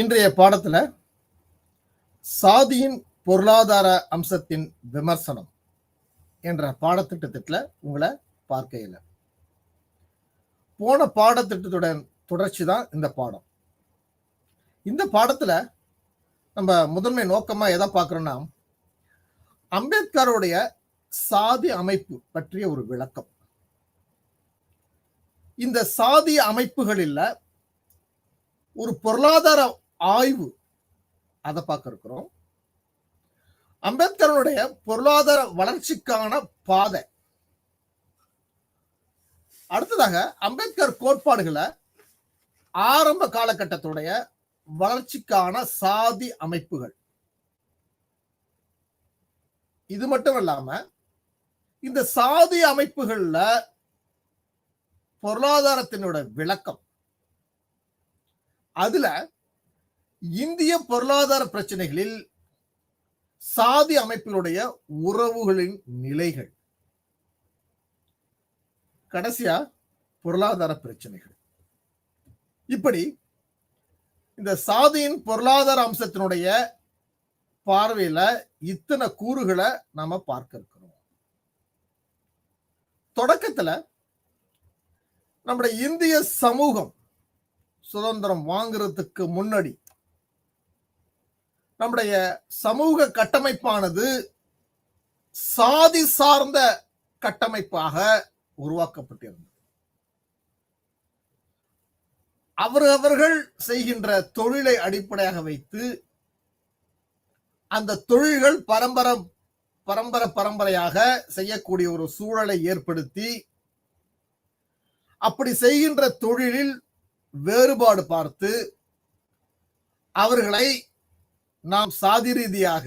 இன்றைய பாடத்துல சாதியின் பொருளாதார அம்சத்தின் விமர்சனம் என்ற பாடத்திட்டத்துல உங்களை பார்க்க இயல. போன பாடத்திட்டத்துடன் தொடர்ச்சி தான் இந்த பாடம். இந்த பாடத்துல நம்ம முதன்மை நோக்கமா எதை பார்க்கிறோம்னா, அம்பேத்கருடைய சாதி அமைப்பு பற்றிய ஒரு விளக்கம். இந்த சாதி அமைப்புகளில் ஒரு பொருளாதார ஆய்வு அதை பார்க்க இருக்கிறோம். அம்பேத்கருடைய பொருளாதார வளர்ச்சிக்கான பாதை. அடுத்ததாக அம்பேத்கர் கோட்பாடுகளை ஆரம்ப காலகட்டத்துடைய வளர்ச்சிக்கான சாதி அமைப்புகள். இது மட்டும் இல்லாம இந்த சாதி அமைப்புகள்ல பொருளாதாரத்தினோட விளக்கம், அதுல இந்திய பொருளாதார பிரச்சனைகளில் சாதி அமைப்புகளுடைய உறவுகளின் நிலைகள், கடைசியா பொருளாதார பிரச்சனைகள். இப்படி இந்த சாதியின் பொருளாதார அம்சத்தினுடைய பார்வையில இத்தனை கூறுகளை நாம பார்க்க இருக்கிறோம். தொடக்கத்துல நம்முடைய இந்திய சமூகம் சுதந்திரம் வாங்குறதுக்கு முன்னாடி நம்முடைய சமூக கட்டமைப்பானது சாதி சார்ந்த கட்டமைப்பாக உருவாக்கப்பட்டிருந்தது. அவர்கள் செய்கின்ற தொழிலை அடிப்படையாக வைத்து அந்த தொழில்கள் பரம்பரையாக செய்யக்கூடிய ஒரு சூழலை ஏற்படுத்தி, அப்படி செய்கின்ற தொழிலில் வேறுபாடு பார்த்து அவர்களை நாம் சாதி ரீதியாக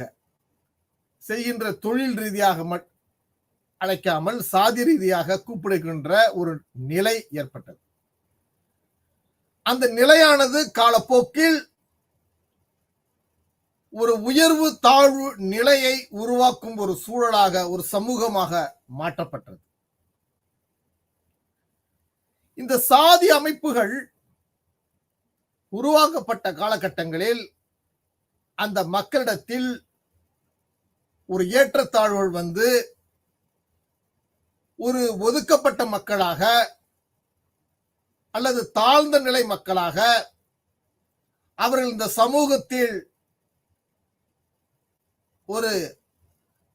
செய்கின்ற தொழில் ரீதியாக அழைக்காமல் சாதி ரீதியாக கூப்பிடுகின்ற ஒரு நிலை ஏற்பட்டது. அந்த நிலையானது காலப்போக்கில் ஒரு உயர்வு தாழ்வு நிலையை உருவாக்கும் ஒரு சூழலாக, ஒரு சமூகமாக மாற்றப்பட்டது. இந்த சாதி அமைப்புகள் உருவாக்கப்பட்ட காலகட்டங்களில் அந்த மக்களிடத்தில் ஒரு ஏற்றத்தாழ்வுகள் வந்து ஒரு ஒதுக்கப்பட்ட மக்களாக அல்லது தாழ்ந்த நிலை மக்களாக அவர்கள் இந்த சமூகத்தில் ஒரு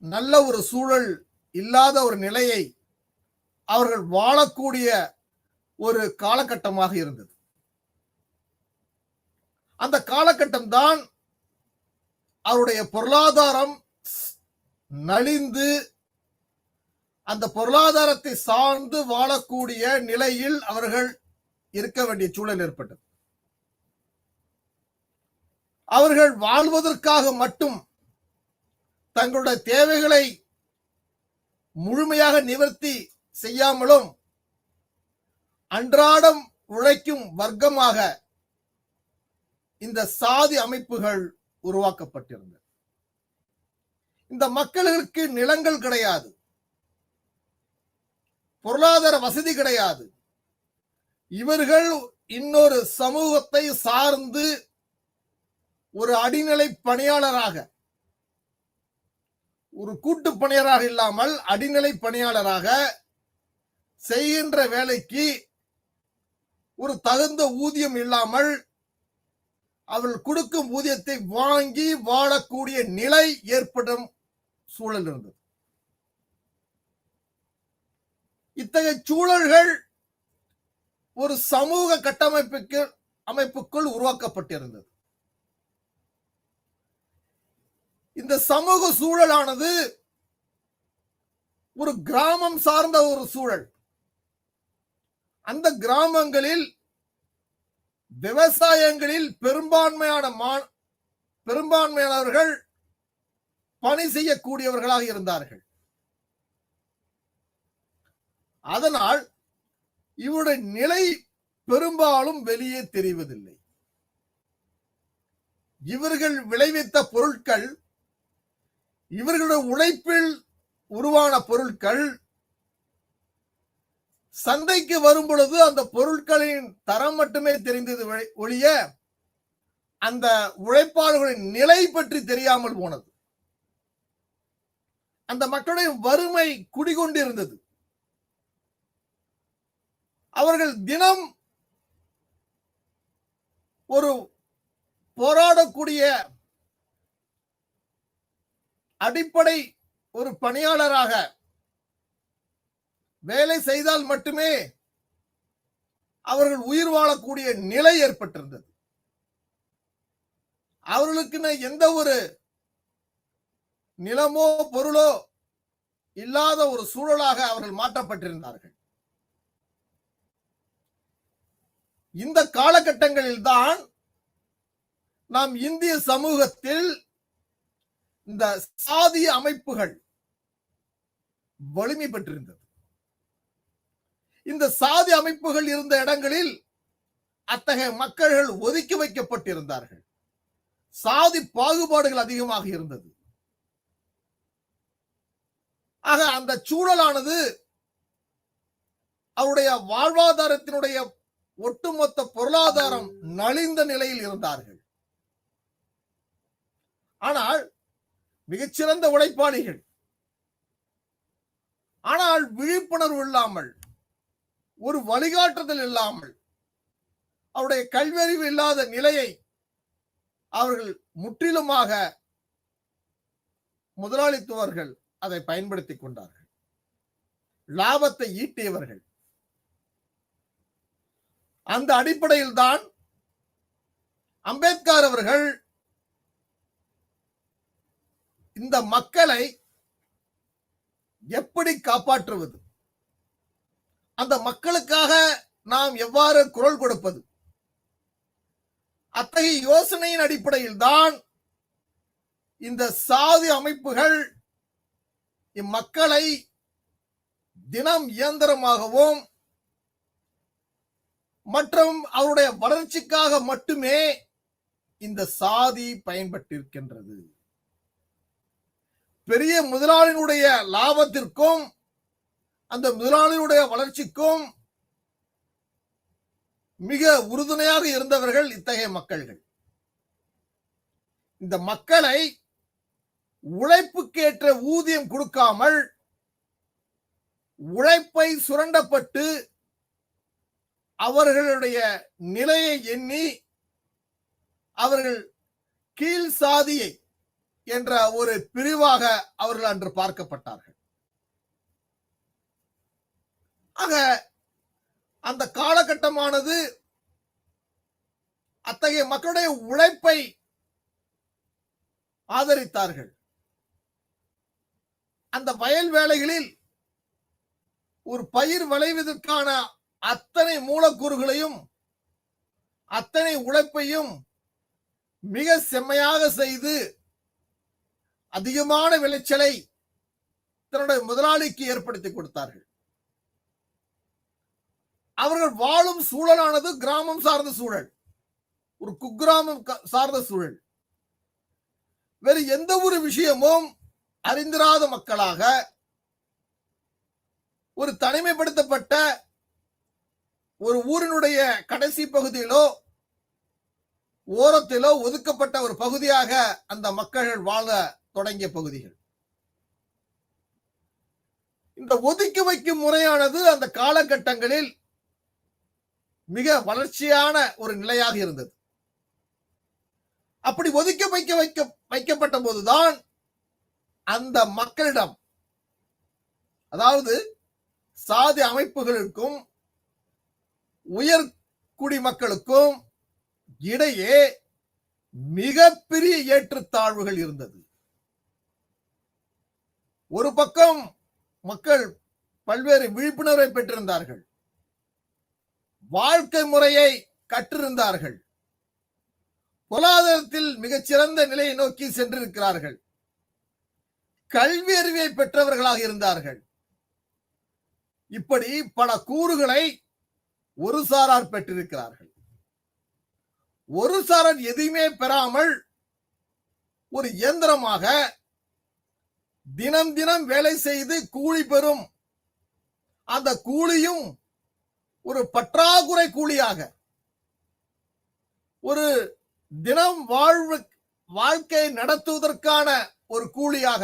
நல்ல ஒரு சூழல் இல்லாத ஒரு நிலையை அவர்கள் வாழக்கூடிய ஒரு காலகட்டமாக இருந்தது. அந்த காலகட்டம் தான் அவருடைய பொருளாதாரம் நலிந்து அந்த பொருளாதாரத்தை சார்ந்து வாழக்கூடிய நிலையில் அவர்கள் இருக்க வேண்டிய சூழல் ஏற்பட்டது. அவர்கள் வாழ்வதற்காக மட்டும் தங்களுடைய தேவைகளை முழுமையாக நிவர்த்தி செய்யாமலும் அன்றாடம் உழைக்கும் வர்க்கமாக இந்த சாதி அமைப்புகள் உருவாக்கப்பட்டிருந்தது. இந்த மக்களுக்கு நிலங்கள் கிடையாது, பொருளாதார வசதி கிடையாது. இவர்கள் இன்னொரு சமூகத்தை சார்ந்து ஒரு அடிநிலை பணியாளராக, ஒரு கூட்டு பணியாளராக இல்லாமல் அடிநிலை பணியாளராக செய்கின்ற வேலைக்கு ஒரு தகுந்த ஊதியம் இல்லாமல் அவர்கள் கொடுக்கும் ஊதியத்தை வாங்கி வாழக்கூடிய நிலை ஏற்படும் சூழல் இருந்தது. இத்தகைய சூழல்கள் ஒரு சமூக அமைப்புக்குள் உருவாக்கப்பட்டிருந்தது. இந்த சமூக சூழலானது ஒரு கிராமம் சார்ந்த ஒரு சூழல். அந்த கிராமங்களில் விவசாயங்களில் பெரும்பான்மையானவர்கள் பணி செய்யக்கூடியவர்களாக இருந்தார்கள். அதனால் இவருடைய நிலை பெரும்பாலும் வெளியே தெரிவதில்லை. இவர்கள் விளைவித்த பொருட்கள், இவர்களுடைய உழைப்பில் உருவான பொருட்கள் சந்தைக்கு வரும் பொழுது அந்த பொருட்களின் தரம் மட்டுமே தெரிந்தது ஒழிய அந்த உழைப்பாளர்களின் நிலை பற்றி தெரியாமல் போனது. அந்த மக்களுடைய வறுமை குடிகொண்டிருந்தது. அவர்கள் தினம் ஒரு போராடக்கூடிய அடிப்படை ஒரு பணியாளராக வேலை செய்தால் மட்டுமே அவர்கள் உயிர் வாழக்கூடிய நிலை ஏற்பட்டிருந்தது. அவர்களுக்கு எந்த ஒரு நிலமோ பொருளோ இல்லாத ஒரு சூழலாக அவர்கள் மாற்றப்பட்டிருந்தார்கள். இந்த காலகட்டங்களில் தான் நாம் இந்திய சமூகத்தில் இந்த சாதிய அமைப்புகள் வலிமை பெற்றிருந்தது. இந்த சாதி அமைப்புகள் இருந்த இடங்களில் அத்தகைய மக்கள் ஒதுக்கி வைக்கப்பட்டிருந்தார்கள். சாதி பாகுபாடுகள் அதிகமாக இருந்தது. ஆக அந்த சூழலானது அவருடைய வாழ்வாதாரத்தினுடைய ஒட்டுமொத்த பொருளாதாரம் நலிந்த நிலையில் இருந்தார்கள். ஆனால் மிகச்சிறந்த உழைப்பாளிகள். ஆனால் விழிப்புணர்வு இல்லாமல், ஒரு வழிகாட்டுதல் இல்லாமல், அவருடைய கல்வியறிவு இல்லாத நிலையை அவர்கள் முற்றிலுமாக முதலாளித்துவர்கள் அதை பயன்படுத்திக் கொண்டார்கள். லாபத்தை ஈட்டியவர்கள். அந்த அடிப்படையில் தான் அம்பேத்கர் அவர்கள் இந்த மக்களை எப்படி காப்பாற்றுவது, அந்த மக்களுக்காக நாம் எவ்வாறு குரல் கொடுப்பது, அத்தகைய யோசனையின் அடிப்படையில் தான் இந்த சாதி அமைப்புகள் இம்மக்களை தினம் இயந்திரமாகவும் மற்றும் அவருடைய வளர்ச்சிக்காக மட்டுமே இந்த சாதி பயன்பட்டிருக்கின்றது. பெரிய முதலாளியினுடைய லாபத்திற்கும் அந்த முதலாளியினுடைய வளர்ச்சிக்கும் மிக உறுதுணையாக இருந்தவர்கள் இத்தகைய மக்கள்கள். இந்த மக்களை உழைப்புக்கேற்ற ஊதியம் கொடுக்காமல் உழைப்பை சுரண்டப்பட்டு அவர்களுடைய நிலையை எண்ணி அவர்கள் கீழ் சாதியை என்ற ஒரு பிரிவாக அவர்கள் அன்று பார்க்கப்பட்டார்கள். ஆக அந்த காலகட்டமானது அத்தகைய மக்களுடைய உழைப்பை ஆதரித்தார்கள். அந்த வயல் வேலைகளில் ஒரு பயிர் விளைவதற்கான அத்தனை மூலக்கூறுகளையும் அத்தனை உழைப்பையும் மிக செம்மையாக செய்து அதிகமான விளைச்சலை தன்னுடைய முதலாளிக்கு ஏற்படுத்தி கொடுத்தார்கள். அவர்கள் வாழும் சூழலானது கிராமம் சார்ந்த சூழல், ஒரு குக்கிராமம் சார்ந்த சூழல். வேறு எந்த ஒரு விஷயமும் அறிந்திராத மக்களாக ஒரு தனிமைப்படுத்தப்பட்ட ஒரு ஊரினுடைய கடைசி பகுதியிலோ ஓரத்திலோ ஒதுக்கப்பட்ட ஒரு பகுதியாக அந்த மக்கள் வாழ தொடங்கிய பகுதிகள். இந்த ஒதுக்கி வைக்கும் முறையானது அந்த காலகட்டங்களில் மிக வளர்ச்சியான ஒரு நிலையாக இருந்தது. அப்படி ஒதுக்கி வைக்கப்பட்ட போதுதான் அந்த மக்களிடம், அதாவது சாதி அமைப்புகளுக்கும் உயர் குடிமக்களுக்கும் இடையே மிகப்பெரிய ஏற்றத்தாழ்வுகள் இருந்தது. ஒரு பக்கம் மக்கள் பல்வேறு விழிப்புணர்வை பெற்றிருந்தார்கள், வாழ்க்கை முறையை கற்றிருந்தார்கள், பொருளாதாரத்தில் மிகச்சிறந்த நிலையை நோக்கி சென்றிருக்கிறார்கள், கல்வி அறிவை பெற்றவர்களாக இருந்தார்கள். இப்படி பல கூறுகளை ஒரு சாரார் பெற்றிருக்கிறார்கள். ஒரு சாரார் எதையுமே பெறாமல் ஒரு இயந்திரமாக தினம் தினம் வேலை செய்து கூலி பெறும், அந்த கூலியும் ஒரு பற்றாக்குறை கூலியாக, ஒரு தினம் வாழ்க்கை நடத்துவதற்கான ஒரு கூலியாக,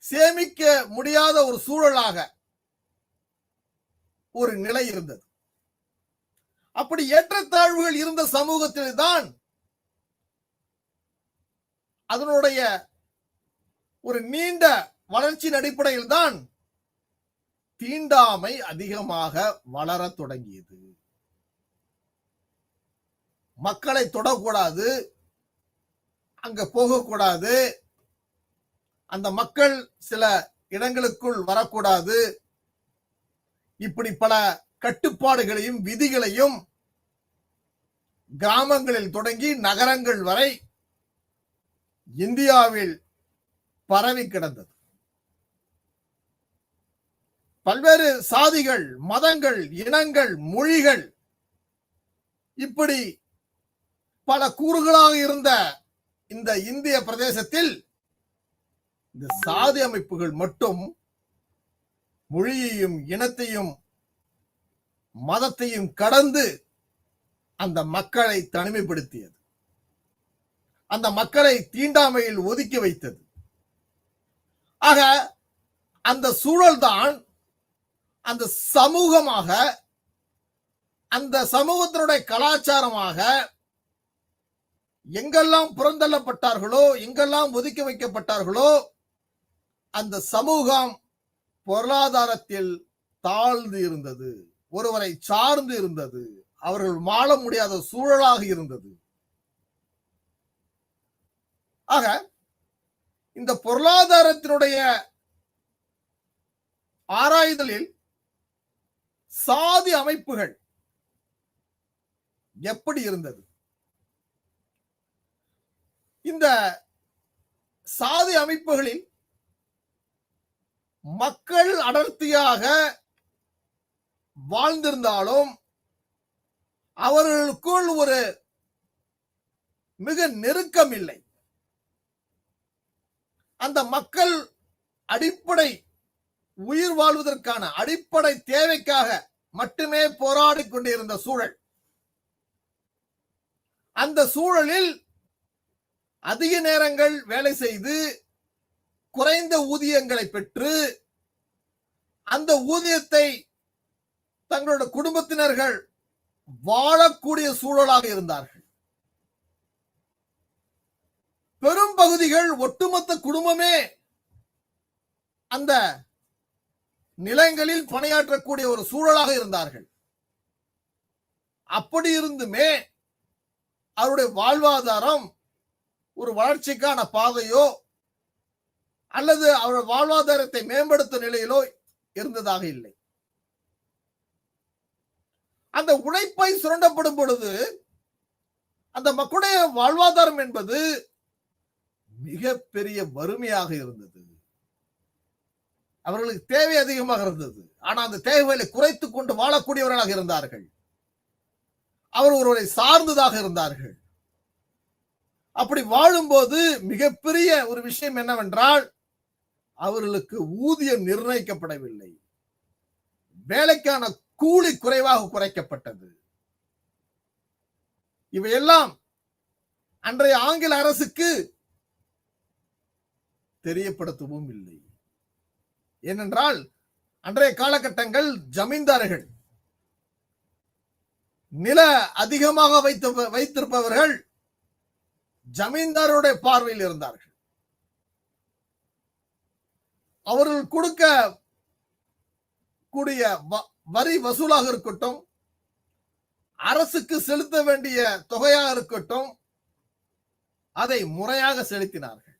சேமிக்க முடியாத ஒரு சூழலாக ஒரு நிலை இருந்தது. அப்படி ஏற்றத்தாழ்வுகள் இருந்த சமூகத்தில்தான் அதனுடைய ஒரு நீண்ட வளர்ச்சியின் அடிப்படையில் தான் தீண்டாமை அதிகமாக வளர தொடங்கியது. மக்களை தொடக்கூடாது, அங்க போகக்கூடாது, அந்த மக்கள் சில இடங்களுக்குள் வரக்கூடாது, இப்படி பல கட்டுப்பாடுகளையும் விதிகளையும் கிராமங்களில் தொடங்கி நகரங்கள் வரை இந்தியாவில் பரவி கிடந்தது. பல்வேறு சாதிகள், மதங்கள், இனங்கள், மொழிகள், இப்படி பல கூறுகளாக இருந்த இந்த இந்திய பிரதேசத்தில் இந்த சாதி அமைப்புகள் மட்டும் மொழியையும் இனத்தையும் மதத்தையும் கடந்து அந்த மக்களை தனிமைப்படுத்தியது. அந்த மக்களை தீண்டாமையில் ஒதுக்கி வைத்தது. ஆக அந்த சூழல்தான் அந்த சமூகமாக, அந்த சமூகத்தினுடைய கலாச்சாரமாக எங்கெல்லாம் புறந்தள்ளப்பட்டார்களோ, எங்கெல்லாம் ஒதுக்கி வைக்கப்பட்டார்களோ, அந்த சமூகம் பொருளாதாரத்தில் தாழ்ந்து இருந்தது, ஒருவரை சார்ந்து இருந்தது, அவர்கள் வாழ முடியாத சூழலாக இருந்தது. ஆக இந்த பொருளாதாரத்தினுடைய ஆராய்தலில் சாதி அமைப்புகள் எப்படி இருந்தது? இந்த சாதி அமைப்புகளில் மக்கள் அடர்த்தியாக வாழ்ந்திருந்தாலும் அவர்களுக்குள் ஒரு மிக நெருக்கம் இல்லை. அந்த மக்கள் அடிப்படை உயிர் வாழ்வதற்கான அடிப்படை தேவைக்காக மட்டுமே போராடிக் கொண்டிருந்த சூழல். அந்த சூழலில் அதிக நேரங்கள் வேலை செய்து குறைந்த ஊதியங்களை பெற்று அந்த ஊதியத்தை தங்களுடைய குடும்பத்தினர்கள் வாழக்கூடிய சூழலாக இருந்தார்கள். பெரும் பகுதிகள், ஒட்டுமொத்த குடும்பமே அந்த நிலங்களில் பணியாற்றக்கூடிய ஒரு சூழலாக இருந்தார்கள். அப்படி இருந்துமே அவருடைய வாழ்வாதாரம் ஒரு வளர்ச்சிக்கான பாதையோ அல்லது அவருடைய வாழ்வாதாரத்தை மேம்படுத்தும் நிலையிலோ இருந்ததாக இல்லை. அந்த உழைப்பை சுரண்டப்படும் பொழுது அந்த மக்களுடைய வாழ்வாதாரம் என்பது மிகப்பெரிய வறுமையாக இருந்தது. அவர்களுக்கு தேவை அதிகமாக இருந்தது. ஆனால் அந்த தேவைகளை குறைத்துக் கொண்டு வாழக்கூடியவர்களாக இருந்தார்கள். அவர் ஒருவரை சார்ந்ததாக இருந்தார்கள். அப்படி வாழும்போது மிகப்பெரிய ஒரு விஷயம் என்னவென்றால், அவர்களுக்கு ஊதியம் நிர்ணயிக்கப்படவில்லை. வேலைக்கான கூலி குறைவாக குறைக்கப்பட்டது. இவையெல்லாம் அன்றைய ஆங்கில அரசுக்கு தெரியப்படுத்தவும் இல்லை. ஏனென்றால் அன்றைய காலகட்டங்கள் ஜமீன்தார்கள், நில அதிகமாக வைத்திருப்பவர்கள் ஜமீன்தாருடைய பார்வையில் இருந்தார்கள். அவர்கள் கொடுக்க கூடிய வரி வசூலாக இருக்கட்டும், அரசுக்கு செலுத்த வேண்டிய தொகையாக இருக்கட்டும், அதை முறையாக செலுத்தினார்கள்.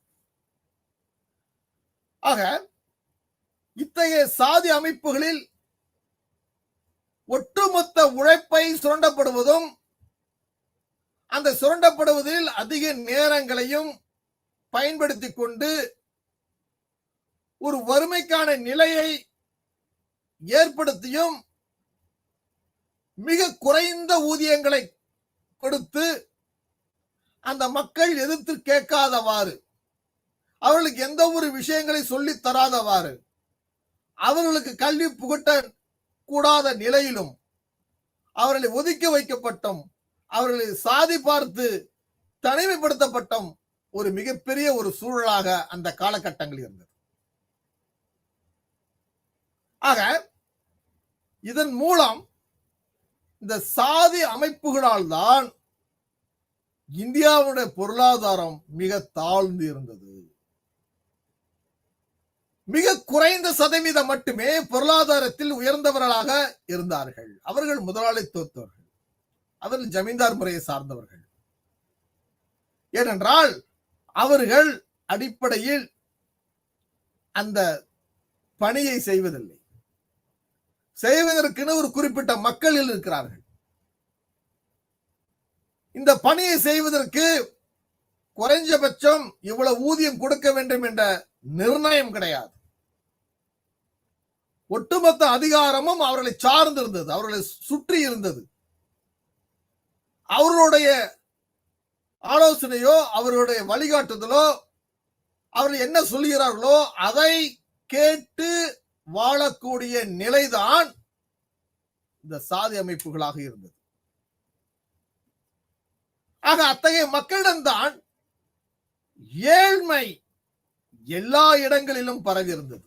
ஆக இத்தகைய சாதி அமைப்புகளில் ஒட்டுமொத்த உழைப்பை சுரண்டப்படுவதும், அந்த சுரண்டப்படுவதில் அதிக நேரங்களையும் பயன்படுத்திக் கொண்டு ஒரு வறுமைக்கான நிலையை ஏற்படுத்தியும் மிக குறைந்த ஊதியங்களை கொடுத்து அந்த மக்கள் எதிர்த்து கேட்காதவாறு, அவர்களுக்கு எந்த ஒரு விஷயங்களை சொல்லி தராதவாறு, அவர்களுக்கு கல்வி புகட்ட கூடாத நிலையிலும் அவர்களை ஒதுக்கி வைக்கப்பட்டும் அவர்களை சாதி பார்த்து தனிமைப்படுத்தப்பட்ட ஒரு மிகப்பெரிய ஒரு சூழலாக அந்த காலகட்டங்கள் இருந்தது. ஆக இதன் மூலம் இந்த சாதி அமைப்புகளால் தான் இந்தியாவுடைய பொருளாதாரம் மிக தாழ்ந்து இருந்தது. மிக குறைந்த சதவீதம் மட்டுமே பொருளாதாரத்தில் உயர்ந்தவர்களாக இருந்தார்கள். அவர்கள் முதலாளித்துவத்தவர்கள், அவர்கள் ஜமீன்தார் முறையை சார்ந்தவர்கள். ஏனென்றால் அவர்கள் அடிப்படையில் அந்த பணியை செய்வதில்லை. செய்வதற்கென ஒரு குறிப்பிட்ட மக்களில் இருக்கிறார்கள். இந்த பணியை செய்வதற்கு குறைஞ்சபட்சம் இவ்வளவு ஊதியம் கொடுக்க வேண்டும் என்ற நிர்ணயம் கிடையாது. ஒட்டுமொத்த அதிகாரமும் அவர்களை சார்ந்து இருந்தது, அவர்களை சுற்றி இருந்தது. அவர்களுடைய ஆலோசனையோ அவர்களுடைய வழிகாட்டுதலோ அவர்கள் என்ன சொல்கிறார்களோ அதை கேட்டு வாழக்கூடிய நிலைதான் இந்த சாதி அமைப்புகளாக இருந்தது. ஆக அத்தகைய மக்களிடம்தான் ஏழ்மை எல்லா இடங்களிலும் பரவி இருந்தது.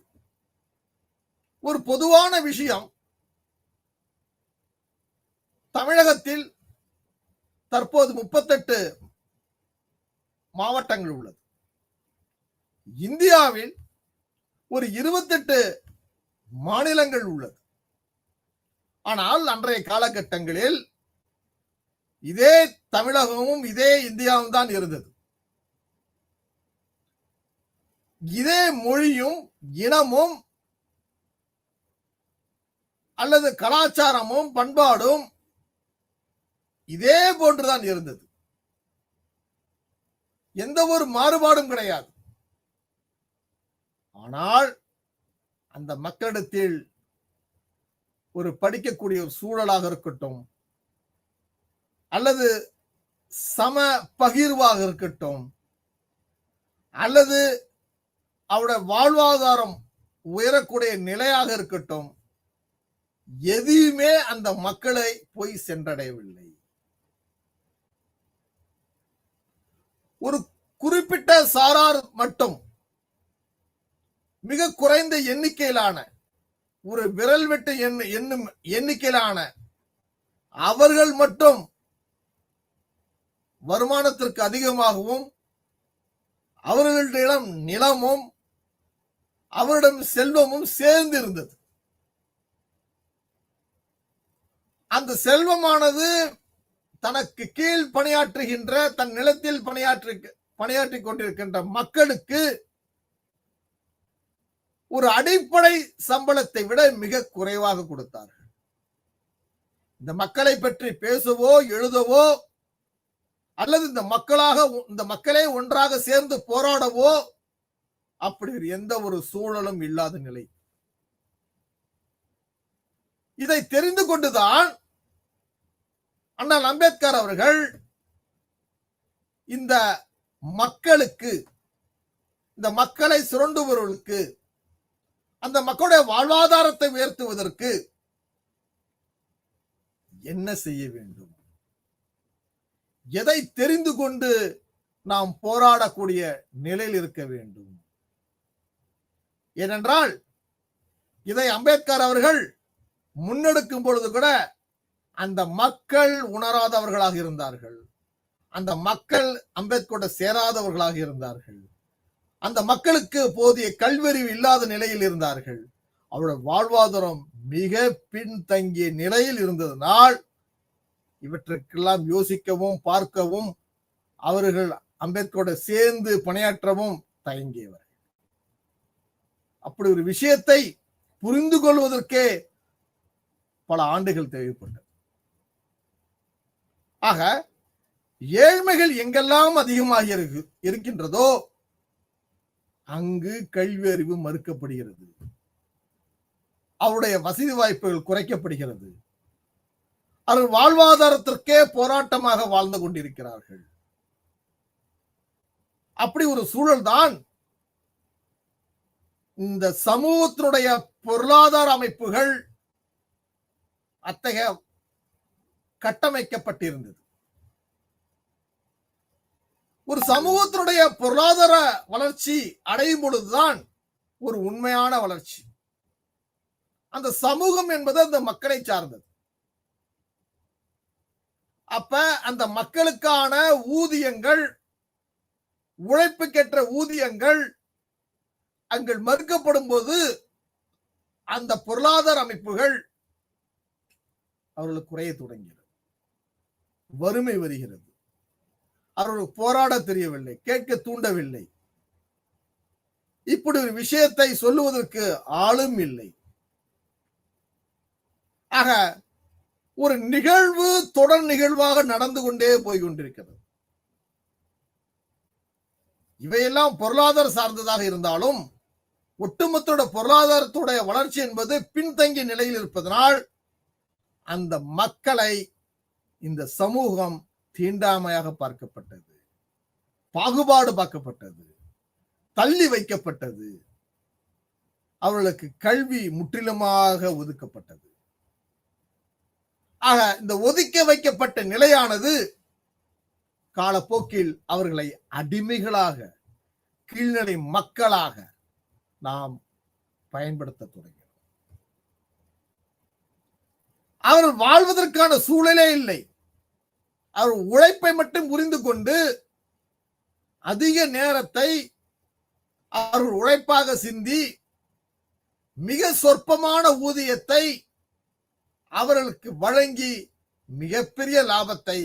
ஒரு பொதுவான விஷயம், தமிழகத்தில் தற்போது 38 மாவட்டங்கள் உள்ளது. இந்தியாவில் ஒரு 28 மாநிலங்கள் உள்ளது. ஆனால் அன்றைய காலகட்டங்களில் இதே தமிழகமும் இதே இந்தியாவும் தான் இருந்தது. இதே மொழியும் இனமும் அல்லது கலாச்சாரமும் பண்பாடும் இதே போன்றுதான் இருந்தது. எந்த ஒரு மாறுபாடும் கிடையாது. ஆனால் அந்த மக்களிடத்தில் ஒரு படிக்கக்கூடிய ஒரு சூழலாக இருக்கட்டும், அல்லது சம பகிர்வாக இருக்கட்டும், அல்லது அவருடைய வாழ்வாதாரம் உயரக்கூடிய நிலையாக இருக்கட்டும், எதுவுமே அந்த மக்களை போய் சென்றடையவில்லை. ஒரு குறிப்பிட்ட சாரார் மட்டும் மிக குறைந்த எண்ணிக்கையிலான ஒரு விரல் விட்டு எண்ணும் எண்ணிக்கையிலான அவர்கள் மட்டும் வருமானத்திற்கு அதிகமாகவும் அவர்களிடம் நிலமும் அவரிடம் செல்வமும் சேர்ந்து இருந்தது. அந்த செல்வமானது தனக்கு கீழ் பணியாற்றுகின்ற, தன் நிலத்தில் பணியாற்றிக் கொண்டிருக்கின்ற மக்களுக்கு ஒரு அடிப்படை சம்பளத்தை விட மிக குறைவாக கொடுத்தார்கள். இந்த மக்களை பற்றி பேசவோ எழுதவோ அல்லது இந்த மக்களே ஒன்றாக சேர்ந்து போராடவோ அப்படி எந்த ஒரு சூழலும் இல்லாத நிலை. இதை தெரிந்து கொண்டுதான் அண்ணல் அம்பேத்கர் அவர்கள் இந்த மக்களுக்கு, இந்த மக்களை சுரண்டுபவர்களுக்கு, அந்த மக்களுடைய வாழ்வாதாரத்தை உயர்த்துவதற்கு என்ன செய்ய வேண்டும், எதை தெரிந்து கொண்டு நாம் போராடக்கூடிய நிலையில் இருக்க வேண்டும். ஏனென்றால் இதை அம்பேத்கர் அவர்கள் முன்னெடுக்கும் பொழுது கூட அந்த மக்கள் உணராதவர்களாக இருந்தார்கள். அந்த மக்கள் அம்பேத்கரோட சேராதவர்களாக இருந்தார்கள். அந்த மக்களுக்கு போதிய கல்வியறிவு இல்லாத நிலையில் இருந்தார்கள். அவருடைய வாழ்வாதாரம் மிக பின்தங்கிய நிலையில் இருந்ததனால் இவற்றுக்கெல்லாம் யோசிக்கவும் பார்க்கவும் அவர்கள் அம்பேத்கரோட சேர்ந்து பணியாற்றவும் தயங்கியவர். அப்படி ஒரு விஷயத்தை புரிந்து கொள்வதற்கே பல ஆண்டுகள் தேவைப்பட்டது. ஆக ஏழ்மைகள் எங்கெல்லாம் அதிகமாக இருக்கின்றதோ அங்கு கல்வி அறிவு மறுக்கப்படுகிறது, அவருடைய வசதி வாய்ப்புகள் குறைக்கப்படுகிறது, அவர்கள் வாழ்வாதாரத்திற்கே போராட்டமாக வாழ்ந்து கொண்டிருக்கிறார்கள். அப்படி ஒரு சூழல் தான் இந்த சமூகத்தினுடைய பொருளாதார அமைப்புகள் அத்தகைய கட்டமைக்கப்பட்டிருந்தது. ஒரு சமூகத்தினுடைய பொருளாதார வளர்ச்சி அடையும் பொழுதுதான் ஒரு உண்மையான வளர்ச்சி. அந்த சமூகம் என்பது அந்த மக்களை சார்ந்தது. அப்ப அந்த மக்களுக்கான ஊதியங்கள், உழைப்புக்கேற்ற ஊதியங்கள் அங்கு மறுக்கப்படும் போது அந்த பொருளாதார அமைப்புகள் அவர்களுக்கு குறைய தொடங்கிறது. வறுமை வருகிறது. அவர்கள் போராட தெரியவில்லை, கேட்க தூண்டவில்லை. இப்படி ஒரு விஷயத்தை சொல்லுவதற்கு ஆளும் இல்லை. ஆக ஒரு நிகழ்வு தொடர் நிகழ்வாக நடந்து கொண்டே போய் கொண்டிருக்கிறது. இவையெல்லாம் பொருளாதார சார்ந்ததாக இருந்தாலும் ஒட்டுமொத்த பொருளாதாரத்துடைய வளர்ச்சி என்பது பின்தங்கிய நிலையில் இருப்பதனால் அந்த மக்களை இந்த சமூகம் தீண்டாமையாக பார்க்கப்பட்டது, பாகுபாடு பார்க்கப்பட்டது, தள்ளி வைக்கப்பட்டது, அவர்களுக்கு கல்வி முற்றிலுமாக ஒதுக்கப்பட்டது. ஆக இந்த ஒதுக்க வைக்கப்பட்ட நிலையானது காலப்போக்கில் அவர்களை அடிமைகளாக, கீழ்நிலை மக்களாக நாம் பயன்படுத்த தொடங்கினோம். அவர்கள் வாழ்வதற்கான சூழலே இல்லை. அவர் உழைப்பை மட்டும் புரிந்து கொண்டு அதிக நேரத்தை அவர்கள் உழைப்பாக சிந்தி மிக சொற்பமான ஊதியத்தை அவர்களுக்கு வழங்கி மிகப்பெரிய லாபத்தை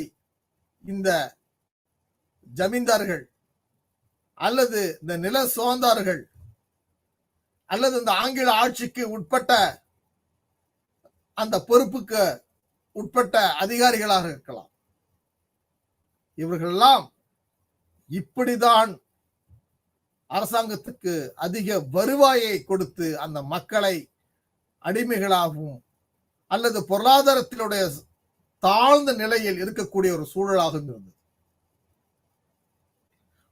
இந்த ஜமீன்தார்கள் அல்லது இந்த நில சுதந்தார்கள் அல்லது இந்த ஆங்கில ஆட்சிக்கு உட்பட்ட அந்த பொறுப்புக்கு உட்பட்ட அதிகாரிகளாக இருக்கலாம், இவர்களெல்லாம் இப்படிதான் அரசாங்கத்துக்கு அதிக வருவாயை கொடுத்து அந்த மக்களை அடிமைகளாகவும் அல்லது பொருளாதாரத்தினுடைய தாழ்ந்த நிலையில் இருக்கக்கூடிய ஒரு சூழலாக இருந்தது.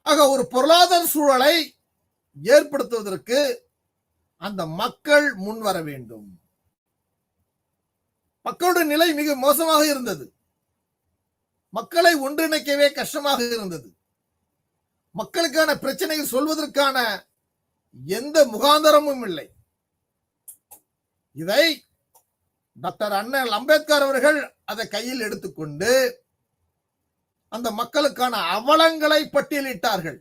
ஆக ஒரு பொருளாதார சூழலை ஏற்படுத்துவதற்கு அந்த மக்கள் முன் வர வேண்டும். மக்களுடைய நிலை மிக மோசமாக இருந்தது. மக்களை ஒன்றிணைக்கவே கஷ்டமாக இருந்தது. மக்களுக்கான பிரச்சனைகள் சொல்வதற்கான எந்த முகாந்தரமும் இல்லை. இதை டாக்டர் அண்ணல் அம்பேத்கர் அவர்கள் அதை கையில் எடுத்துக்கொண்டு அந்த மக்களுக்கான அவலங்களை பட்டியலிட்டார்கள்.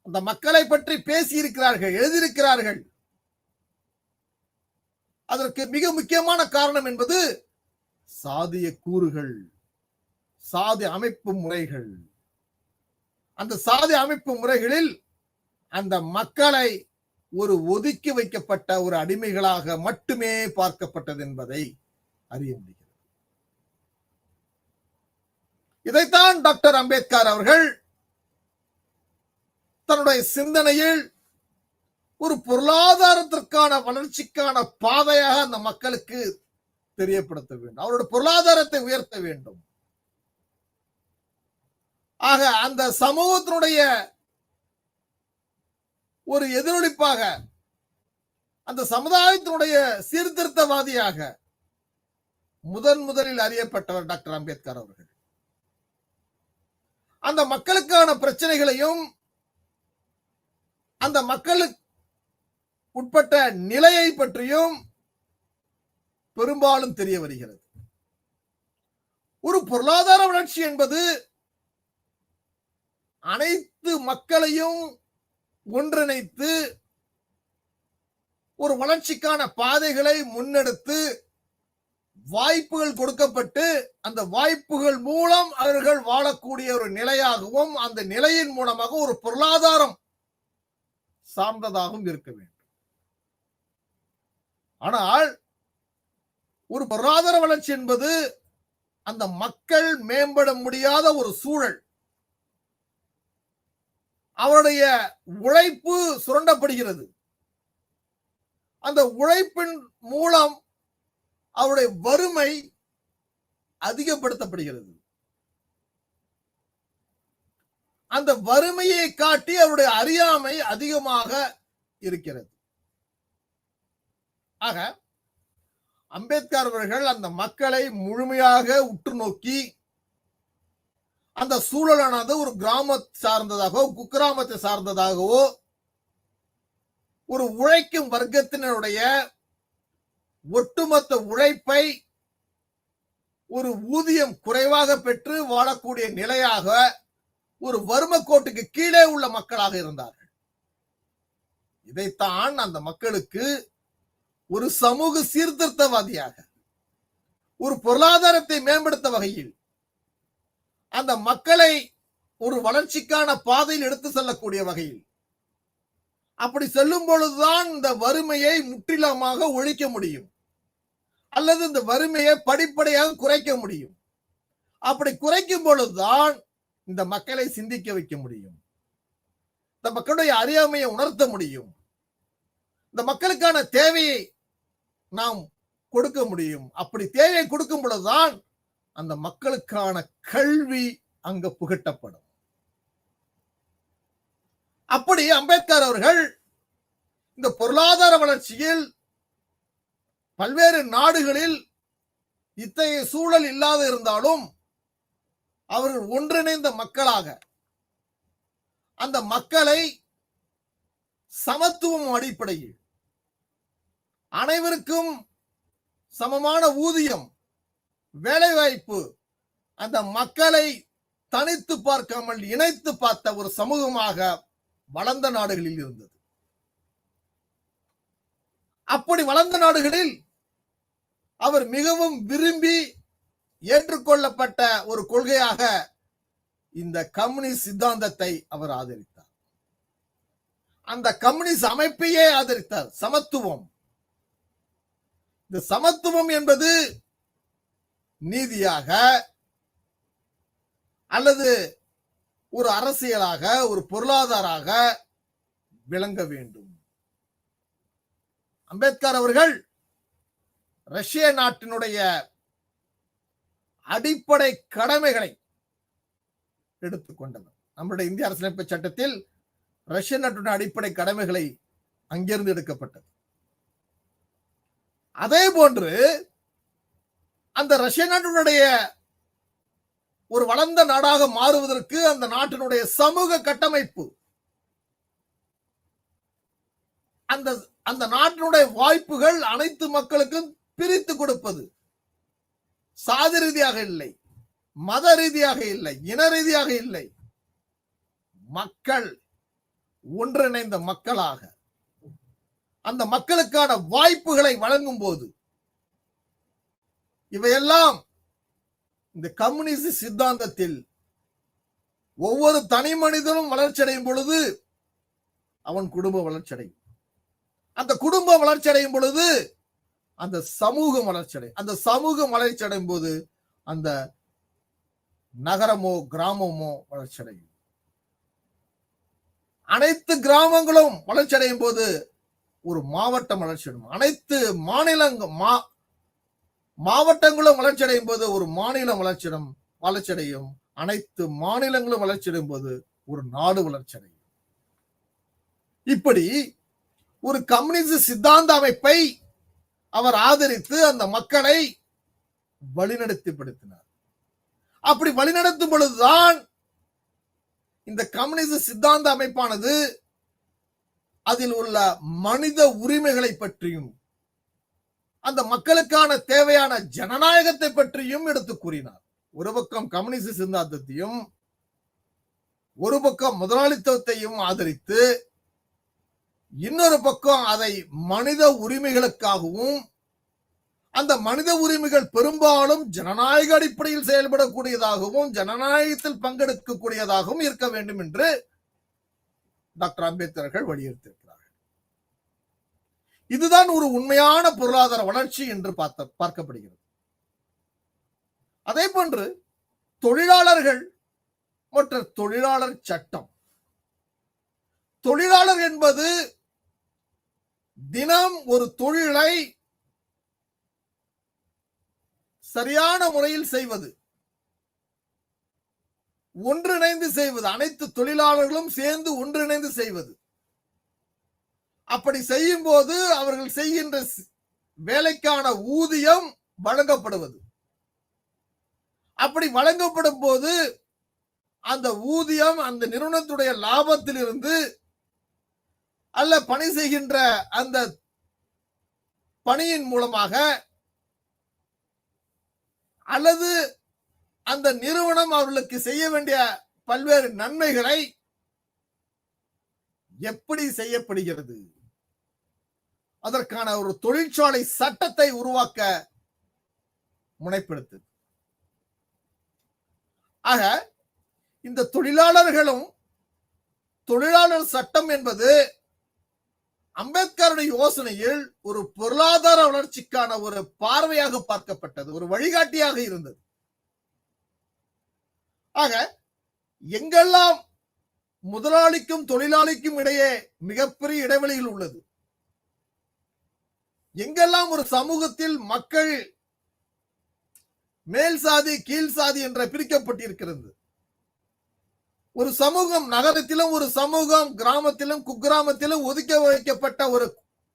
அந்த மக்களை பற்றி பேசியிருக்கிறார்கள், எழுதியிருக்கிறார்கள். அதற்கு மிக முக்கியமான காரணம் என்பது சாதிய கூறுகள், சாதி அமைப்பு முறைகள். அந்த சாதி அமைப்பு முறைகளில் அந்த மக்களை ஒரு ஒதுக்கி வைக்கப்பட்ட ஒரு அடிமைகளாக மட்டுமே பார்க்கப்பட்டது என்பதை அறிய முடிகிறது. இதைத்தான் டாக்டர் அம்பேத்கர் அவர்கள் தன்னுடைய சிந்தனையில் ஒரு பொருளாதாரத்திற்கான வளர்ச்சிக்கான பாதையாக அந்த மக்களுக்கு தெரியப்படுத்த வேண்டும். அவருடைய பொருளாதாரத்தை உயர்த்த வேண்டும். ஆக அந்த சமூகத்தினுடைய ஒரு எதிரொலிப்பாக, அந்த சமுதாயத்தினுடைய சீர்திருத்தவாதியாக முதலில் அறியப்பட்டவர் டாக்டர் அம்பேத்கர் அவர்கள். அந்த மக்களுக்கான பிரச்சனைகளையும் அந்த மக்களுக்கு உட்பட்ட நிலையை பற்றியும் பெரும்பாலும் தெரிய வருகிறது. ஒரு பொருளாதார வளர்ச்சி என்பது அனைத்து மக்களையும் ஒன்றிணைத்து ஒரு வளர்ச்சிக்கான பாதைகளை முன்னெடுத்து வாய்ப்புகள் கொடுக்கப்பட்டு அந்த வாய்ப்புகள் மூலம் அவர்கள் வாழக்கூடிய ஒரு நிலையாகவும் அந்த நிலையின் மூலமாக ஒரு பொருளாதாரம் சார்ந்ததாகவும் இருக்க வேண்டும். ஆனால் ஒரு பொருளாதார வளர்ச்சி என்பது அந்த மக்கள் மேம்பட முடியாத ஒரு சூழல். அவருடைய உழைப்பு சுரண்டப்படுகிறது. அந்த உழைப்பின் மூலம் அவருடைய வறுமை அதிகப்படுத்தப்படுகிறது. அந்த வறுமையை காட்டி அவருடைய அறியாமை அதிகமாக இருக்கிறது. ஆக அம்பேத்கர் அவர்கள் அந்த மக்களை முழுமையாக உற்று நோக்கி அந்த சூழலானது ஒரு கிராம சார்ந்ததாகவோ குக்கிராமத்தை சார்ந்ததாகவோ ஒரு உழைக்கும் வர்க்கத்தினருடைய ஒட்டுமொத்த உழைப்பை ஒரு ஊதியம் குறைவாக பெற்று வாழக்கூடிய நிலையாக ஒரு வறுமை கோட்டுக்கு கீழே உள்ள மக்களாக இருந்தார்கள். இதைத்தான் அந்த மக்களுக்கு ஒரு சமூக சீர்திருத்தவாதியாக, ஒரு பொருளாதாரத்தை மேம்படுத்த வகையில் அந்த மக்களை ஒரு வளர்ச்சிக்கான பாதையில் எடுத்து செல்லக்கூடிய வகையில், அப்படி செல்லும் பொழுதுதான் இந்த வறுமையை முற்றிலுமாக ஒழிக்க முடியும், அல்லது இந்த வறுமையை படிப்படியாக குறைக்க முடியும். அப்படி குறைக்கும் பொழுதுதான் இந்த மக்களை சிந்திக்க வைக்க முடியும், இந்த மக்களுடைய அறியாமையை உணர்த்த முடியும், இந்த மக்களுக்கான தேவையை நாம் கொடுக்க முடியும். அப்படி தேவையை கொடுக்கும் பொழுதுதான் அந்த மக்களுக்கான கல்வி அங்க புகட்டப்படும். அப்படி அம்பேத்கர் அவர்கள் இந்த பொருளாதார வளர்ச்சியில் பல்வேறு நாடுகளில் இத்தகைய சூழல் இல்லாத இருந்தாலும் அவர்கள் ஒன்றிணைந்த மக்களாக அந்த மக்களை சமத்துவம் அடிப்படையில் அனைவருக்கும் சமமான ஊதியம், வேலைவாய்ப்பு, அந்த மக்களை தனித்து பார்க்காமல் இணைத்து பார்த்த ஒரு சமூகமாக வளர்ந்த நாடுகளில் இருந்தது. அப்படி வளர்ந்த நாடுகளில் அவர் மிகவும் விரும்பி ஏற்றுக்கொள்ளப்பட்ட ஒரு கொள்கையாக இந்த கம்யூனிஸ்ட் சித்தாந்தத்தை அவர் ஆதரித்தார். அந்த கம்யூனிஸ்ட் அமைப்பையே ஆதரித்தார். சமத்துவம், இந்த சமத்துவம் என்பது நீதியாக அல்லது ஒரு அரசியலாக, ஒரு பொருளாதாராக விளங்க வேண்டும். அம்பேத்கர் அவர்கள் ரஷ்ய நாட்டினுடைய அடிப்படை கடமைகளை எடுத்துக்கொண்டவர். நம்முடைய இந்திய அரசியலமைப்பு சட்டத்தில் ரஷ்ய நாட்டினுடைய அடிப்படை கடமைகளை அங்கிருந்து எடுக்கப்பட்டது. அதே போன்று அந்த ரஷ்ய நாட்டினுடைய ஒரு வளர்ந்த நாடாக மாறுவதற்கு அந்த நாட்டினுடைய சமூக கட்டமைப்பு, அந்த நாட்டினுடைய வாய்ப்புகள் அனைத்து மக்களுக்கும் பிரித்து கொடுப்பது, சாதி ரீதியாக இல்லை, மத ரீதியாக இல்லை, இன ரீதியாக இல்லை, மக்கள் ஒன்றிணைந்த மக்களாக அந்த மக்களுக்கான வாய்ப்புகளை வழங்கும் போது இவையெல்லாம் இந்த கம்யூனிஸ்ட் சித்தாந்தத்தில் ஒவ்வொரு தனி மனிதனும் வளர்ச்சி அடையும் பொழுது அவன் குடும்ப வளர்ச்சி அடையும். அந்த குடும்பம் வளர்ச்சி அடையும் பொழுது அந்த சமூகம் வளர்ச்சி அடையும். அந்த சமூகம் வளர்ச்சி அடையும் போது அந்த நகரமோ கிராமமோ வளர்ச்சி அடையும். அனைத்து கிராமங்களும் வளர்ச்சி அடையும் போது ஒரு மாவட்டம் வளர்ச்சி அடையும். அனைத்து மாவட்டங்களும் வளர்ச்சி அடையும் போது ஒரு மாநிலம் வளர்ச்சி அடையும். அனைத்து மாநிலங்களும் வளர்ச்சி அடையும் போது ஒரு நாடு வளர்ச்சி அடையும். இப்படி ஒரு கம்யூனிஸ்ட் சித்தாந்த அமைப்பை அவர் ஆதரித்து அந்த மக்களை வழிநடத்திப்படுத்தினார். அப்படி வழிநடத்தும் பொழுதுதான் இந்த கம்யூனிஸ்ட் சித்தாந்த அமைப்பானது அதில் உள்ள மனித உரிமைகளை பற்றியும் அந்த மக்களுக்கான தேவையான ஜனநாயகத்தை பற்றியும் எடுத்து கூறினார். ஒரு பக்கம் கம்யூனிஸ்ட் சித்தாந்தத்தையும் ஒரு பக்கம் முதலாளித்துவத்தையும் ஆதரித்து, இன்னொரு பக்கம் அதை மனித உரிமைகளுக்காகவும், அந்த மனித உரிமைகள் பெரும்பாலும் ஜனநாயக அடிப்படையில் செயல்படக்கூடியதாகவும் ஜனநாயகத்தில் பங்கெடுக்கக்கூடியதாகவும் இருக்க வேண்டும் என்று டாக்டர் அம்பேத்கர் வலியுறுத்தியிருக்கிறார்கள். இதுதான் ஒரு உண்மையான பொருளாதார வளர்ச்சி என்று பார்க்கப்படுகிறது. அதே போன்று தொழிலாளர்கள் மற்றும் தொழிலாளர் சட்டம். தொழிலாளர் என்பது தினம் ஒரு தொழிலை சரியான முறையில் செய்வது, ஒன்றிணைந்து செய்வது, அனைத்து தொழிலாளர்களும் சேர்ந்து ஒன்றிணைந்து செய்வது. அப்படி செய்யும் போது அவர்கள் செய்கின்ற வேலைக்கான ஊதியம் வழங்கப்படுவது. அப்படி வழங்கப்படும் போது அந்த ஊதியம் அந்த நிறுவனத்துடைய லாபத்தில் இருந்து அல்ல பணி செய்கின்ற அந்த பணியின் மூலமாக அல்லது அந்த நிறுவனம் அவர்களுக்கு செய்ய வேண்டிய பல்வேறு நன்மைகளை எப்படி செய்யப்படுகிறது, அதற்கான ஒரு தொழிற்சாலை சட்டத்தை உருவாக்க முனைப்படுத்து. ஆக இந்த தொழிலாளர்களும் தொழிலாளர் சட்டம் என்பது அம்பேத்கருடைய யோசனையில் ஒரு பொருளாதார வளர்ச்சிக்கான ஒரு பார்வையாக பார்க்கப்பட்டது, ஒரு வழிகாட்டியாக இருந்தது. ஆக எங்கெல்லாம் முதலாளிக்கும் தொழிலாளிக்கும் இடையே மிகப்பெரிய இடைவெளியில் உள்ளது, எங்கெல்லாம் ஒரு சமூகத்தில் மக்கள் மேல் சாதி கீழ் சாதி என்ற பிரிக்கப்பட்டிருக்கிறது, ஒரு சமூகம் நகரத்திலும் ஒரு சமூகம் கிராமத்திலும் குக்கிராமத்திலும்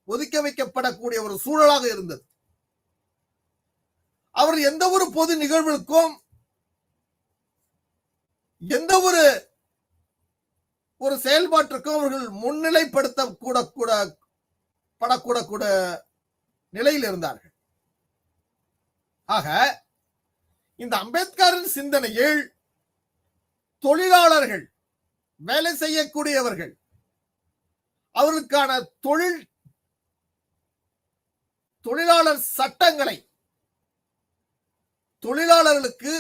ஒதுக்க வைக்கப்படக்கூடிய ஒரு சூழலாக இருந்தது. அவர் எந்த ஒரு பொது நிகழ்வுக்கும் எந்த ஒரு செயல்பாட்டிற்கும் அவர்கள் முன்னிலைப்படுத்த படக்கூட நிலையில் இருந்தார்கள். ஆக இந்த அம்பேத்கரின் சிந்தனையில் தொழிலாளர்கள், வேலை செய்யக்கூடியவர்கள், அவர்களுக்கான தொழிலாளர் சட்டங்களை தொழிலாளர்களுக்கு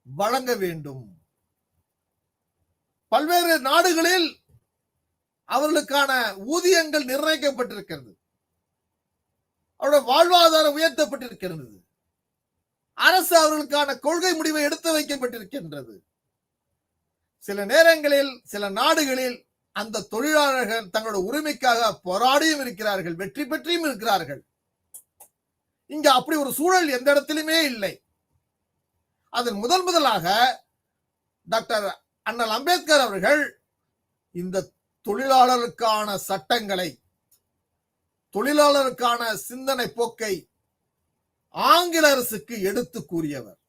வழங்க வேண்டும். பல்வேறு நாடுகளில் அவர்களுக்கான ஊதியங்கள் நிர்ணயிக்கப்பட்டிருக்கிறது, அவருடைய வாழ்வாதாரம் உயர்த்தப்பட்டிருக்கிறது, அரசு அவர்களுக்கான கொள்கை முடிவை எடுத்து வைக்கப்பட்டிருக்கின்றது. சில நேரங்களில் சில நாடுகளில் அந்த தொழிலாளர்கள் தங்களுடைய உரிமைக்காக போராடியும் இருக்கிறார்கள், வெற்றி பெற்றியும் இருக்கிறார்கள். இங்க அப்படி ஒரு சூழல் எந்த இடத்திலுமே இல்லை. அதன் முதலாக டாக்டர் அண்ணல் அம்பேத்கர் அவர்கள் இந்த தொழிலாளருக்கான சட்டங்களை, தொழிலாளருக்கான சிந்தனை போக்கை ஆங்கில அரசுக்கு எடுத்து கூறியவர்.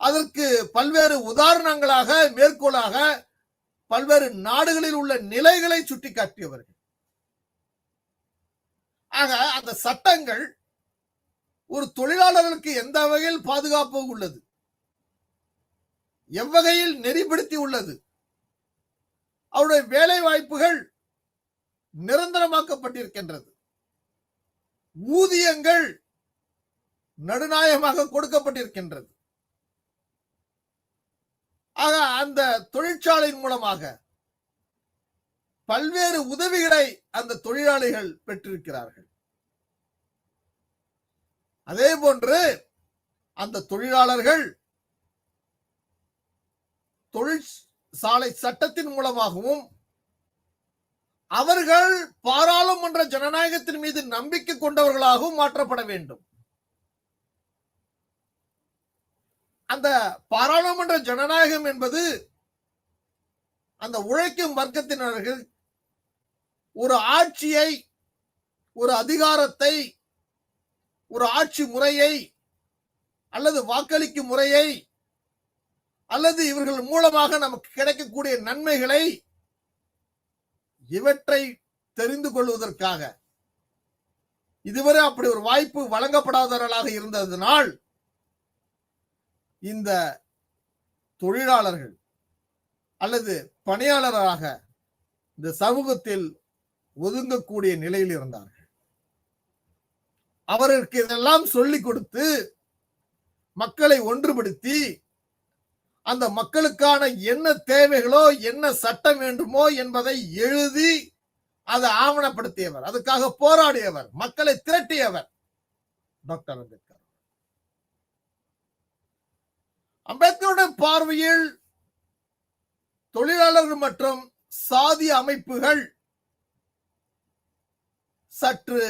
அதற்கு பல்வேறு உதாரணங்களாக மேற்கோளாக பல்வேறு நாடுகளில் உள்ள நிலைகளை சுட்டிக்காட்டியவர்கள். ஆக அந்த சட்டங்கள் ஒரு தொழிலாளர்களுக்கு எந்த வகையில் பாதுகாப்பு உள்ளது, எவ்வகையில் நெறிப்படுத்தி உள்ளது, அவருடைய வேலை வாய்ப்புகள் நிரந்தரமாக்கப்பட்டிருக்கின்றது, ஊதியங்கள் நடுநாயகமாக கொடுக்கப்பட்டிருக்கின்றது. ஆக அந்த தொழிற்சாலையின் மூலமாக பல்வேறு உதவிகளை அந்த தொழிலாளிகள் பெற்றிருக்கிறார்கள். அதே போன்று அந்த தொழிலாளர்கள் தொழிற்சாலை சட்டத்தின் மூலமாகவும் அவர்கள் பாராளுமன்ற ஜனநாயகத்தின் மீது நம்பிக்கை கொண்டவர்களாகவும் மாற்றப்பட வேண்டும். அந்த பாராளுமன்ற ஜனநாயகம் என்பது அந்த உழைக்கும் வர்க்கத்தினர்கள் ஒரு ஆட்சியை, ஒரு அதிகாரத்தை, ஒரு ஆட்சி முறையை அல்லது வாக்களிக்கும் முறையை அல்லது இவர்கள் மூலமாக நமக்கு கிடைக்கக்கூடிய நன்மைகளை இவற்றை தெரிந்து கொள்வதற்காக இதுவரை அப்படி ஒரு வாய்ப்பு வழங்கப்படாதவர்களாக இருந்ததனால் இந்த தொழிலாளர்கள் அல்லது பணியாளராக இந்த சமூகத்தில் ஒதுங்கக்கூடிய நிலையில் இருந்தார்கள். அவருக்கு இதெல்லாம் சொல்லிக் கொடுத்து மக்களை ஒன்றுபடுத்தி அந்த மக்களுக்கான என்ன தேவைகளோ என்ன சட்டம் வேண்டுமோ என்பதை எழுதி அதை ஆவணப்படுத்தியவர், அதுக்காக போராடியவர், மக்களை திரட்டியவர் டாக்டர் அம்பேத்கர். அம்பேத்கருடைய பார்வையில் தொழிலாளர்கள் மற்றும் சாதி அமைப்புகள் சற்று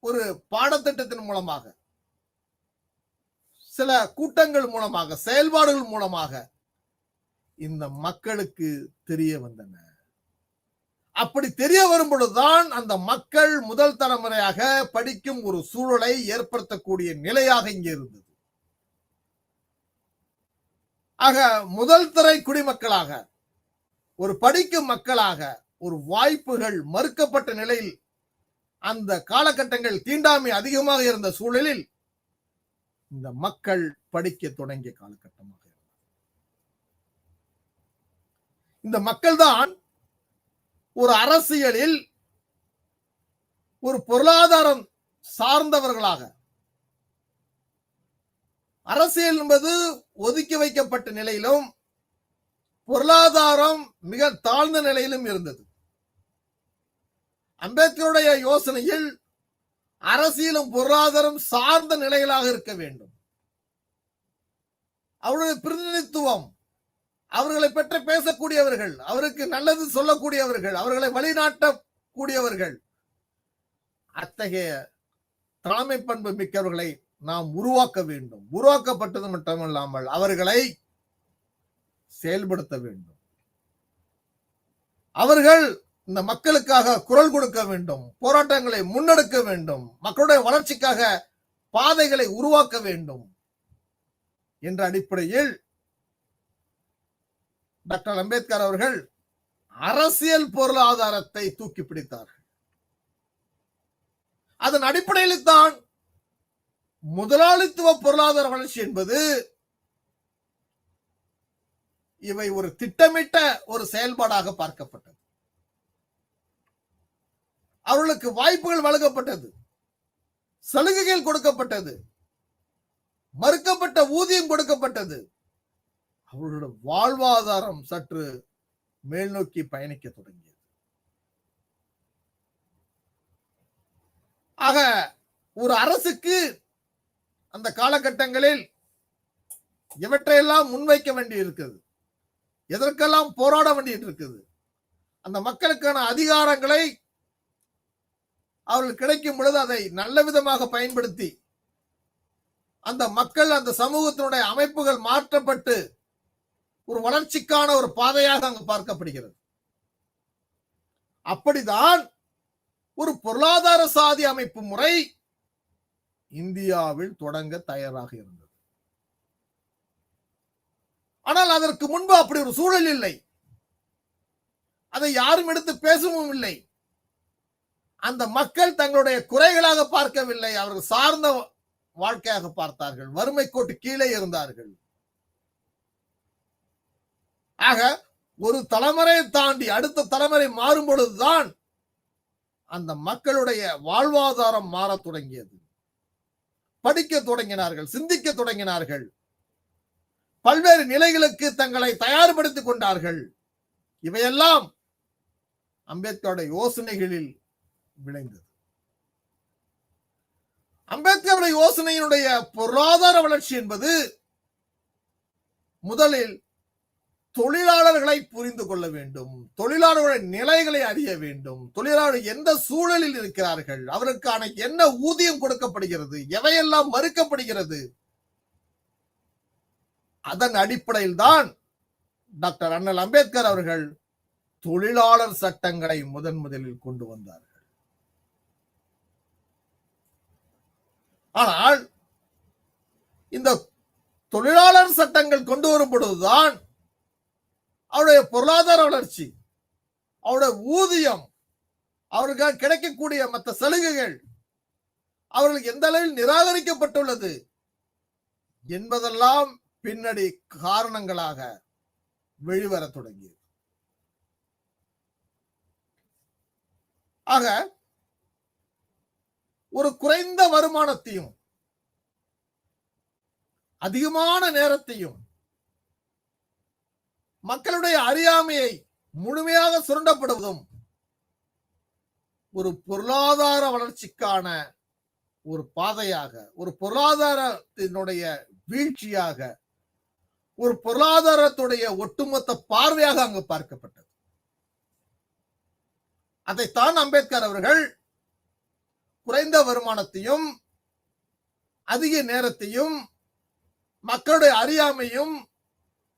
ஒரு பாடத்திட்டத்தின் மூலமாக, சில கூட்டங்கள் மூலமாக, செயல்பாடுகள் மூலமாக இந்த மக்களுக்கு தெரிய வந்தன. அப்படி தெரிய வரும் பொழுதுதான் அந்த மக்கள் முதல் தலைமுறையாக படிக்கும் ஒரு சூழலை ஏற்படுத்தக்கூடிய நிலையாக இங்கே இருந்தது. ஆக முதல் தரை குடிமக்களாக, ஒரு படிக்கும் மக்களாக, ஒரு வாய்ப்புகள் மறுக்கப்பட்ட நிலையில் அந்த காலகட்டங்கள் தீண்டாமை அதிகமாக இருந்த சூழலில் இந்த மக்கள் படிக்க தொடங்கிய காலகட்டமாக இந்த மக்கள் தான் ஒரு அரசியலில் ஒரு பொருளாதாரம் சார்ந்தவர்களாக, அரசியல் என்பது ஒதுக்கி வைக்கப்பட்ட நிலையிலும் பொருளாதாரம் மிக தாழ்ந்த நிலையிலும் இருந்தது. அம்பேத்கருடைய யோசனையில் அரசியலும் பொருளாதாரம் சார்ந்த நிலைகளாக இருக்க வேண்டும். அவருடைய பிரதிநிதித்துவம், அவர்களை பற்றி பேசக்கூடியவர்கள், அவருக்கு நல்லது சொல்லக்கூடியவர்கள், அவர்களை வழிநாட்டக்கூடியவர்கள், அத்தகைய தலைமை பண்பு மிக்கவர்களை நாம் உருவாக்க வேண்டும். உருவாக்கப்பட்டது மட்டுமல்லாமல் அவர்களை செயல்படுத்த வேண்டும். அவர்கள் இந்த மக்களுக்காக குரல் கொடுக்க வேண்டும், போராட்டங்களை முன்னெடுக்க வேண்டும், மக்களுடைய வளர்ச்சிக்காக பாதைகளை உருவாக்க வேண்டும் என்ற அடிப்படையில் டாக்டர் அம்பேத்கர் அவர்கள் அரசியல் பொருளாதாரத்தை தூக்கி பிடித்தார்கள். அதன் அடிப்படையில் தான் முதலாளித்துவ பொருளாதார வளர்ச்சி என்பது இவை ஒரு திட்டமிட்ட ஒரு செயல்பாடாக பார்க்கப்பட்டது. அவர்களுக்கு வாய்ப்புகள் வழங்கப்பட்டது, சலுகைகள் கொடுக்கப்பட்டது, மறுக்கப்பட்ட ஊதியம் கொடுக்கப்பட்டது. அவர்களுடைய வாழ்வாதாரம் சற்று மேல் நோக்கி பயணிக்க தொடங்கியது. ஆக ஒரு அரசுக்கு அந்த காலகட்டங்களில் எவற்றையெல்லாம் முன்வைக்க வேண்டி இருக்குது, எதற்கெல்லாம் போராட வேண்டியது இருக்குது, அந்த மக்களுக்கான அதிகாரங்களை அவர்கள் கிடைக்கும் பொழுது அதை நல்ல விதமாக பயன்படுத்தி அந்த மக்கள், அந்த சமூகத்தினுடைய அமைப்புகள் மாற்றப்பட்டு ஒரு வளர்ச்சிக்கான ஒரு பாதையாக அங்கு பார்க்கப்படுகிறது. அப்படிதான் ஒரு பொருளாதார சாதி அமைப்பு முறை இந்தியாவில் தொடங்க தயாராக இருந்தது. ஆனால் அதற்கு முன்பு அப்படி ஒரு சூழல் இல்லை. அதை யாரும் எடுத்து பேசவும் இல்லை. அந்த மக்கள் தங்களுடைய குறைகளாக பார்க்கவில்லை, அவர்கள் சார்ந்த வாழ்க்கையாக பார்த்தார்கள். வறுமை கோட்டு கீழே இருந்தார்கள். ஆக ஒரு தலைமுறையை தாண்டி அடுத்த தலைமுறை மாறும் பொழுதுதான் அந்த மக்களுடைய வாழ்வாதாரம் மாறத் தொடங்கியது. படிக்க தொடங்கினார்கள், சிந்திக்க தொடங்கினார்கள், பல்வேறு நிலைகளுக்கு தங்களை தயார்படுத்திக் கொண்டார்கள். இவையெல்லாம் அம்பேத்கருடைய யோசனைகளில் விளைந்தது. அம்பேத்கருடைய யோசனையினுடைய பொருளாதார வளர்ச்சி என்பது முதலில் தொழிலாளர்களை புரிந்து கொள்ள வேண்டும், தொழிலாளர்களுடைய நிலைகளை அறிய வேண்டும், தொழிலாளர்கள் எந்த சூழலில் இருக்கிறார்கள், அவருக்கான என்ன ஊதியம் கொடுக்கப்படுகிறது, எவையெல்லாம் மறுக்கப்படுகிறது. அதன் அடிப்படையில் தான் டாக்டர் அண்ணல் அம்பேத்கர் அவர்கள் தொழிலாளர் சட்டங்களை முதலில் கொண்டு வந்தார்கள். ஆனால் இந்த தொழிலாளர் சட்டங்கள் கொண்டு வரும் பொழுதுதான் அவருடைய பொருளாதார வளர்ச்சி, அவருடைய ஊதியம், அவர்களுக்கு கிடைக்கக்கூடிய மற்ற சலுகைகள் அவர்களுக்கு எந்த அளவில் நிராகரிக்கப்பட்டுள்ளது என்பதெல்லாம் பின்னணி காரணங்களாக வெளிவர தொடங்கியது. ஆக ஒரு குறைந்த வருமானத்தையும் அதிகமான நேரத்தையும் மக்களுடைய அறியாமையை முழுமையாக சுரண்டப்படுவதும் ஒரு பொருளாதார வளர்ச்சிக்கான ஒரு பாதையாக, ஒரு பொருளாதாரத்தினுடைய வீழ்ச்சியாக, ஒரு பொருளாதாரத்துடைய ஒட்டுமொத்த பார்வையாக அங்கு பார்க்கப்பட்டது. அதைத்தான் அம்பேத்கர் அவர்கள் குறைந்த வருமானத்தையும் அதிக நேரத்தையும் மக்களுடைய அறியாமையும்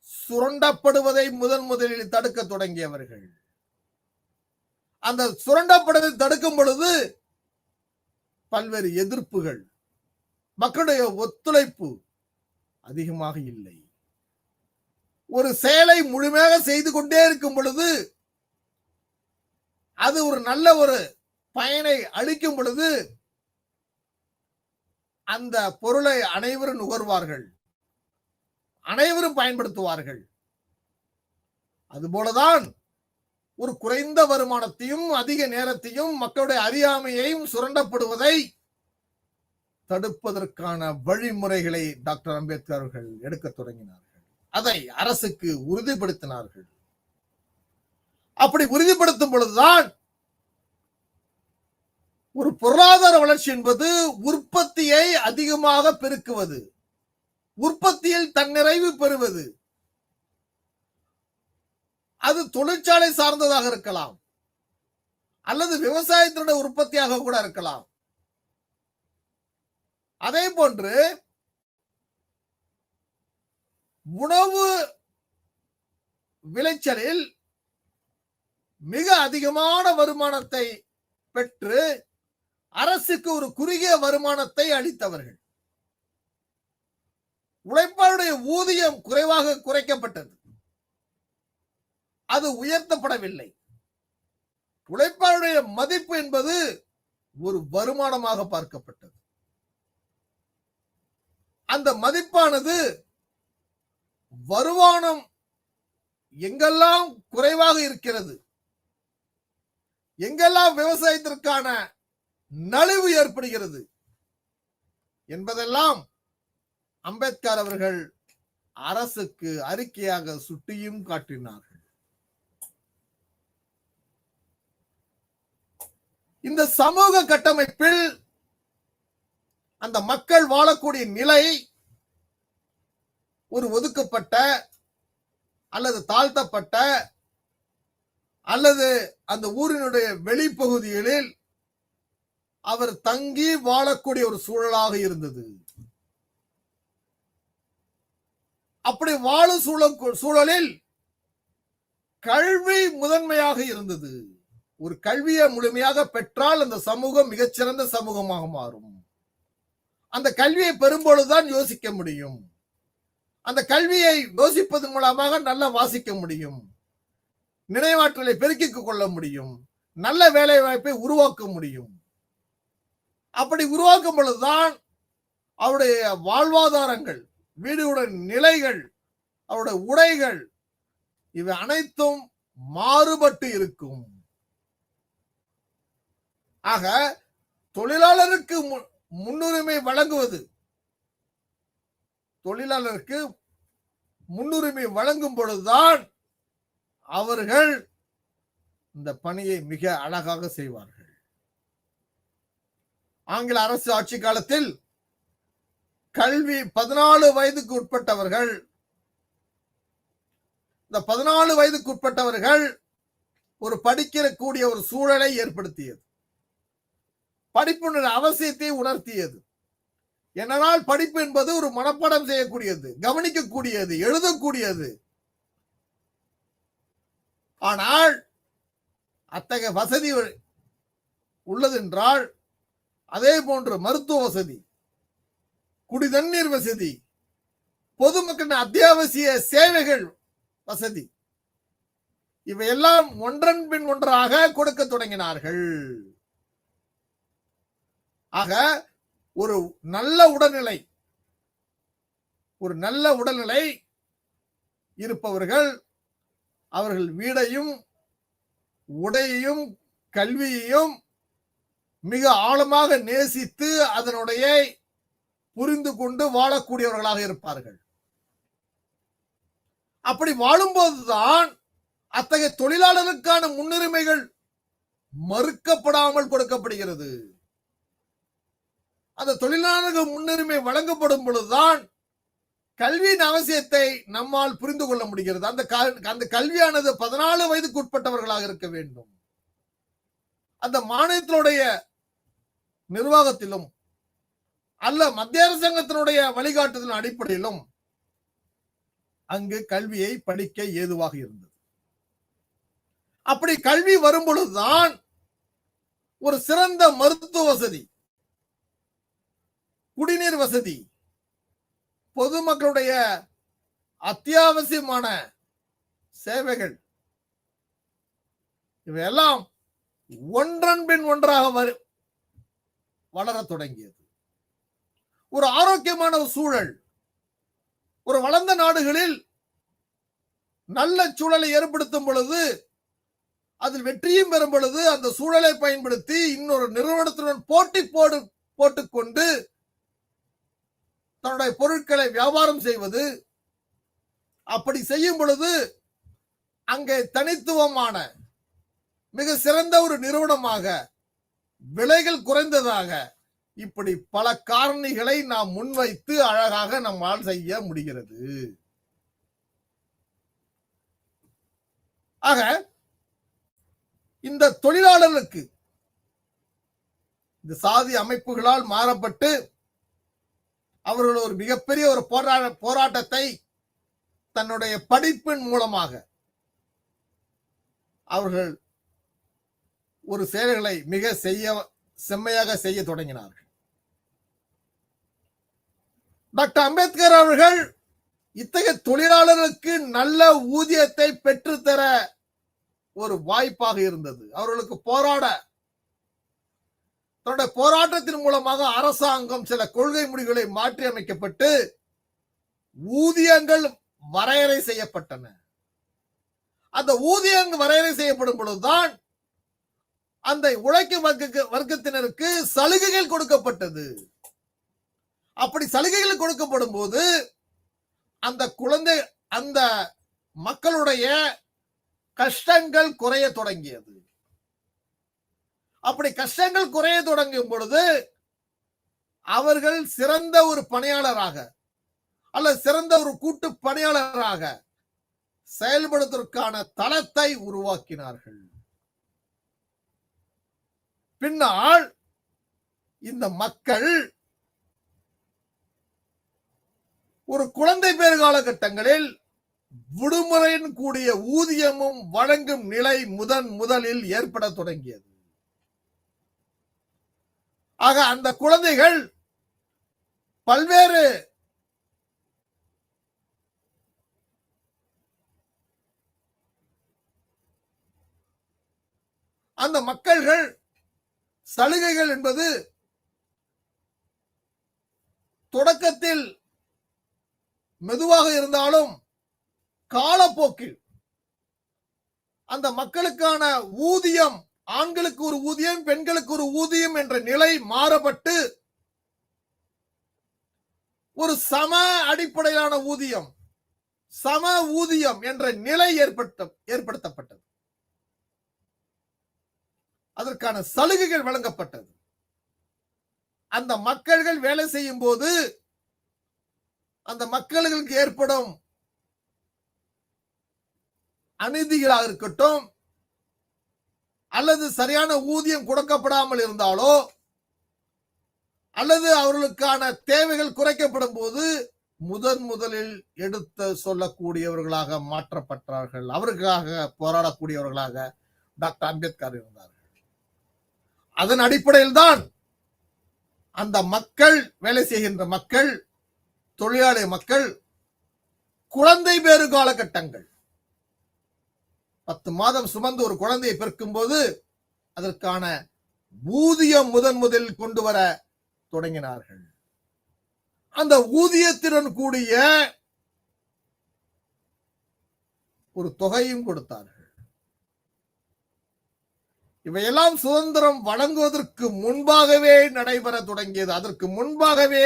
சுரண்டப்படுவதை முதலில் தடுக்க தொடங்கியவர்கள். அந்த சுரண்டப்படுவதை தடுக்கும் பொழுது பல்வேறு மக்களுடைய ஒத்துழைப்பு அதிகமாக இல்லை. ஒரு செயலை முழுமையாக செய்து கொண்டே இருக்கும் பொழுது அது ஒரு நல்ல ஒரு பயனை அளிக்கும் பொழுது அந்த பொருளை அனைவரும் நுகர்வார்கள், அனைவரும் பயன்படுத்துவார்கள். அதுபோலதான் ஒரு குறைந்த வருமானத்தையும் அதிக நேரத்தையும் மக்களுடைய அறியாமையையும் சுரண்டப்படுவதை தடுப்பதற்கான வழிமுறைகளை டாக்டர் அம்பேத்கர் அவர்கள் எடுக்க தொடங்கினார்கள். அதை அரசுக்கு உறுதிப்படுத்தினார்கள். அப்படி உறுதிப்படுத்தும் பொழுதுதான் ஒரு பொருளாதார வளர்ச்சி என்பது உற்பத்தியை அதிகமாக பெருக்குவது, உற்பத்தியில் தன்னிறைவு பெறுவது. அது தொழிற்சாலை சார்ந்ததாக இருக்கலாம், அல்லது விவசாயத்தினுடைய உற்பத்தியாக கூட இருக்கலாம். அதே போன்று உணவு விளைச்சலில் மிக அதிகமான வருமானத்தை பெற்று அரசுக்கு ஒரு குறுகிய வருமானத்தை அளித்தவர்கள். உழைப்பாளருடைய ஊதியம் குறைவாக குறைக்கப்பட்டது, அது உயர்த்தப்படவில்லை. உழைப்பாளருடைய மதிப்பு என்பது ஒரு வருமானமாக பார்க்கப்பட்டது. அந்த மதிப்பானது வருமானம் எங்கெல்லாம் குறைவாக இருக்கிறது, எங்கெல்லாம் விவசாயத்திற்கான நலிவு ஏற்படுகிறது என்பதெல்லாம் அம்பேத்கர் அவர்கள் அரசுக்கு அறிக்கையாக சுட்டியும் காட்டினார்கள். இந்த சமூக கட்டமைப்பில் அந்த மக்கள் வாழக்கூடிய நிலை ஒரு ஒதுக்கப்பட்ட அல்லது தாழ்த்தப்பட்ட அல்லது அந்த ஊரினுடைய வெளிப்பகுதிகளில் அவர் தங்கி வாழக்கூடிய ஒரு சூழலாக இருந்தது. அப்படி வாழும் சூழலில் கல்வி முதன்மையாக இருந்தது. ஒரு கல்வியை முழுமையாக பெற்றால் அந்த சமூகம் மிகச்சிறந்த சமூகமாக மாறும். அந்த கல்வியை பெறும்பொழுதுதான் யோசிக்க முடியும். அந்த கல்வியை யோசிப்பதன் மூலமாக நல்லா வாசிக்க முடியும், நினைவாற்றலை பெருக்கிக் கொள்ள முடியும், நல்ல வேலை வாய்ப்பை உருவாக்க முடியும். அப்படி உருவாக்கும் பொழுதுதான் அவருடைய வாழ்வாதாரங்கள், வீடுடன் நிலைகள், அவருடைய உடைகள், இவை அனைத்தும் மாறுபட்டு இருக்கும். ஆக தொழிலாளருக்கு முன்னுரிமை வழங்குவது, தொழிலாளருக்கு முன்னுரிமை வழங்கும் பொழுதுதான் அவர்கள் இந்த பணியை மிக அழகாக செய்வார்கள். ஆங்கில அரசு ஆட்சி காலத்தில் கல்வி 14 வயதுக்கு உட்பட்டவர்கள், இந்த 14 வயதுக்கு உட்பட்டவர்கள் ஒரு படிக்கக்கூடிய ஒரு சூழலை ஏற்படுத்தியது, படிப்பினுடைய அவசியத்தை உணர்த்தியது. ஏனென்றால் படிப்பு என்பது ஒரு மனப்பாடம் செய்யக்கூடியது, கவனிக்கக்கூடியது, எழுதக்கூடியது. ஆனால் அத்தகைய வசதி உள்ளதென்றால் அதே போன்று மருத்துவ வசதி, குடிதண்ணீர் வசதி, பொதுமக்களின் அத்தியாவசிய சேவைகள் வசதி, இவையெல்லாம் ஒன்றன் பின் ஒன்றாக கொடுக்க தொடங்கினார்கள். ஆக ஒரு நல்ல உடல்நிலை, ஒரு நல்ல உடல்நிலை இருப்பவர்கள் அவர்கள் வீடையும் உடையையும் கல்வியையும் மிக ஆழமாக நேசித்து அதனுடைய புரிந்து கொண்டு வாழக்கூடியவர்களாக இருப்பார்கள். அப்படி வாழும்போதுதான் அத்தகைய தொழிலாளருக்கான முன்னுரிமைகள் மறுக்கப்படாமல் கொடுக்கப்படுகிறது. அந்த தொழிலாளர்கள் முன்னுரிமை வழங்கப்படும் பொழுதுதான் கல்வியின் அவசியத்தை நம்மால் புரிந்து கொள்ள முடிகிறது. அந்த கல்வியானது 14 வயதுக்கு உட்பட்டவர்களாக இருக்க வேண்டும். அந்த மாநிலத்தினுடைய நிர்வாகத்திலும் அல்ல மத்திய அரசாங்கத்தினுடைய வழிகாட்டுதலின் அடிப்படையிலும் அங்கு கல்வியை படிக்க ஏதுவாக இருந்தது. அப்படி கல்வி வரும் பொழுதுதான் ஒரு சிறந்த மருத்துவ வசதி, குடிநீர் வசதி, பொதுமக்களுடைய அத்தியாவசியமான சேவைகள் இவையெல்லாம் ஒன்றன் பின் ஒன்றாக வளரத் தொடங்கியது. ஒரு ஆரோக்கியமான சூழல் ஒரு வளர்ந்த நாடுகளில் நல்ல சூழலை ஏற்படுத்தும் பொழுது, அதில் வெற்றியும் பெறும் பொழுது, அந்த சூழலை பயன்படுத்தி இன்னொரு நிறுவனத்துடன் போட்டி போட்டுக்கொண்டு தன்னுடைய பொருட்களை வியாபாரம் செய்வது, அப்படி செய்யும் பொழுது அங்கே தனித்துவமான மிக சிறந்த ஒரு நிறுவனமாக, விலைகள் குறைந்ததாக, இப்படி பல காரணிகளை நாம் முன்வைத்து அழகாக நம்மால் செய்ய முடிகிறது. ஆக இந்த தொழிலாளர்களுக்கு இந்த சாதி அமைப்புகளால் மாறப்பட்டு அவர்கள் ஒரு மிகப்பெரிய ஒரு போராட்டத்தை தன்னுடைய படிப்பின் மூலமாக அவர்கள் ஒரு செயல்களை மிக செம்மையாக செய்ய தொடங்கினார்கள். டாக்டர் அம்பேத்கர் அவர்கள் இத்தகைய தொழிலாளர்களுக்கு நல்ல ஊதியத்தை பெற்றுத்தர ஒரு வாய்ப்பாக இருந்தது. அவர்களுக்கு தன்னுடைய போராட்டத்தின் மூலமாக அரசாங்கம் சில கொள்கை முடிவுகளை மாற்றி அமைக்கப்பட்டு ஊதியங்கள் வரையறை செய்யப்பட்டன. அந்த ஊதியங்கள் வரையறை செய்யப்படும் பொழுதுதான் அந்த உழைக்கும் வர்க்கத்தினருக்கு சலுகைகள் கொடுக்கப்பட்டது. அப்படி சலுகைகள் கொடுக்கப்படும் போது அந்த மக்களுடைய கஷ்டங்கள் குறைய தொடங்கியது. அப்படி கஷ்டங்கள் குறைய தொடங்கும் பொழுது அவர்கள் சிறந்த ஒரு பணியாளராக அல்லது சிறந்த ஒரு கூட்டு பணியாளராக செயல்படுவதற்கான தளத்தை உருவாக்கினார்கள். பின்னால் இந்த மக்கள் ஒரு குழந்தை பேறு காலகட்டங்களில் விடுமுறையின் கூடிய ஊதியமும் வழங்கும் நிலை முதலில் ஏற்பட தொடங்கியது. ஆக அந்த குழந்தைகள் பல்வேறு அந்த மக்கள்கள் சலுகைகள் என்பது தொடக்கத்தில் மெதுவாக இருந்தாலும் காலப்போக்கில் அந்த மக்களுக்கான ஊதியம், ஆண்களுக்கு ஒரு ஊதியம், பெண்களுக்கு ஒரு ஊதியம் என்ற நிலை மாறப்பட்டு ஒரு சம அடிப்படையிலான ஊதியம், சம ஊதியம் என்ற நிலை ஏற்படுத்தப்பட்டது. அதற்கான சலுகைகள் வழங்கப்பட்டது. அந்த மக்கள்கள் வேலை செய்யும் போது அந்த மக்களுக்கு ஏற்படும் அநீதிகளாக இருக்கட்டும் அல்லது சரியான ஊதியம் கொடுக்கப்படாமல் இருந்தாலோ அல்லது அவர்களுக்கான தேவைகள் குறைக்கப்படும் போது முதலில் எடுத்து சொல்லக்கூடியவர்களாக மாற்றப்பட்டார்கள். அவர்களுக்காக போராடக்கூடியவர்களாக டாக்டர் அம்பேத்கர் இருந்தார்கள். அதன் அடிப்படையில் தான் அந்த மக்கள், வேலை செய்கின்ற மக்கள், தொழிலாளி மக்கள், குழந்தை பேறு காலகட்டங்கள் 10 மாதம் சுமந்து ஒரு குழந்தையை பிறக்கும் போது அதற்கான ஊதியம் முதலில் கொண்டு வர தொடங்கினார்கள். அந்த ஊதியத்துடன் கூடிய ஒரு தொகையும் கொடுத்தார்கள். இவையெல்லாம் சுதந்திரம் வழங்குவதற்கு முன்பாகவே நடைபெற தொடங்கியது. அதற்கு முன்பாகவே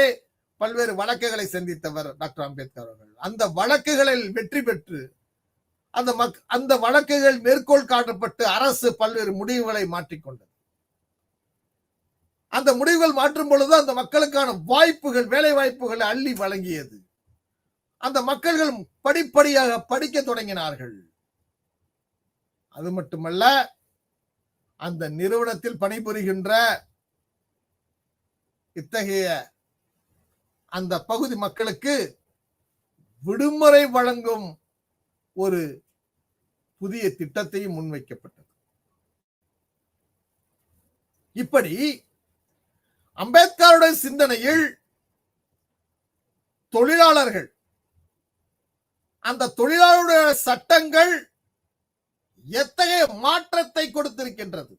பல்வேறு வழக்குகளை சந்தித்தவர் டாக்டர் அம்பேத்கர் அவர்கள். அந்த வழக்குகளில் வெற்றி பெற்று அந்த வழக்குகள் மேற்கோள் காட்டப்பட்டு அரசு பல்வேறு முடிவுகளை மாற்றிக்கொண்டது. அந்த முடிவுகள் மாற்றும் பொழுது அந்த மக்களுக்கான வாய்ப்புகள், வேலை வாய்ப்புகளை அள்ளி வழங்கியது. அந்த மக்கள்கள் படிப்படியாக படிக்க தொடங்கினார்கள். அது மட்டுமல்ல, அந்த நிறுவனத்தில் பணிபுரிகின்ற இத்தகைய அந்த பகுதி மக்களுக்கு விடுமுறை வழங்கும் ஒரு புதிய திட்டத்தையும் முன்வைக்கப்பட்டது. இப்படி அம்பேத்கருடைய சிந்தனையில் தொழிலாளர்கள் அந்த தொழிலாளருடைய சட்டங்கள் எத்தகைய மாற்றத்தை கொடுத்திருக்கின்றது.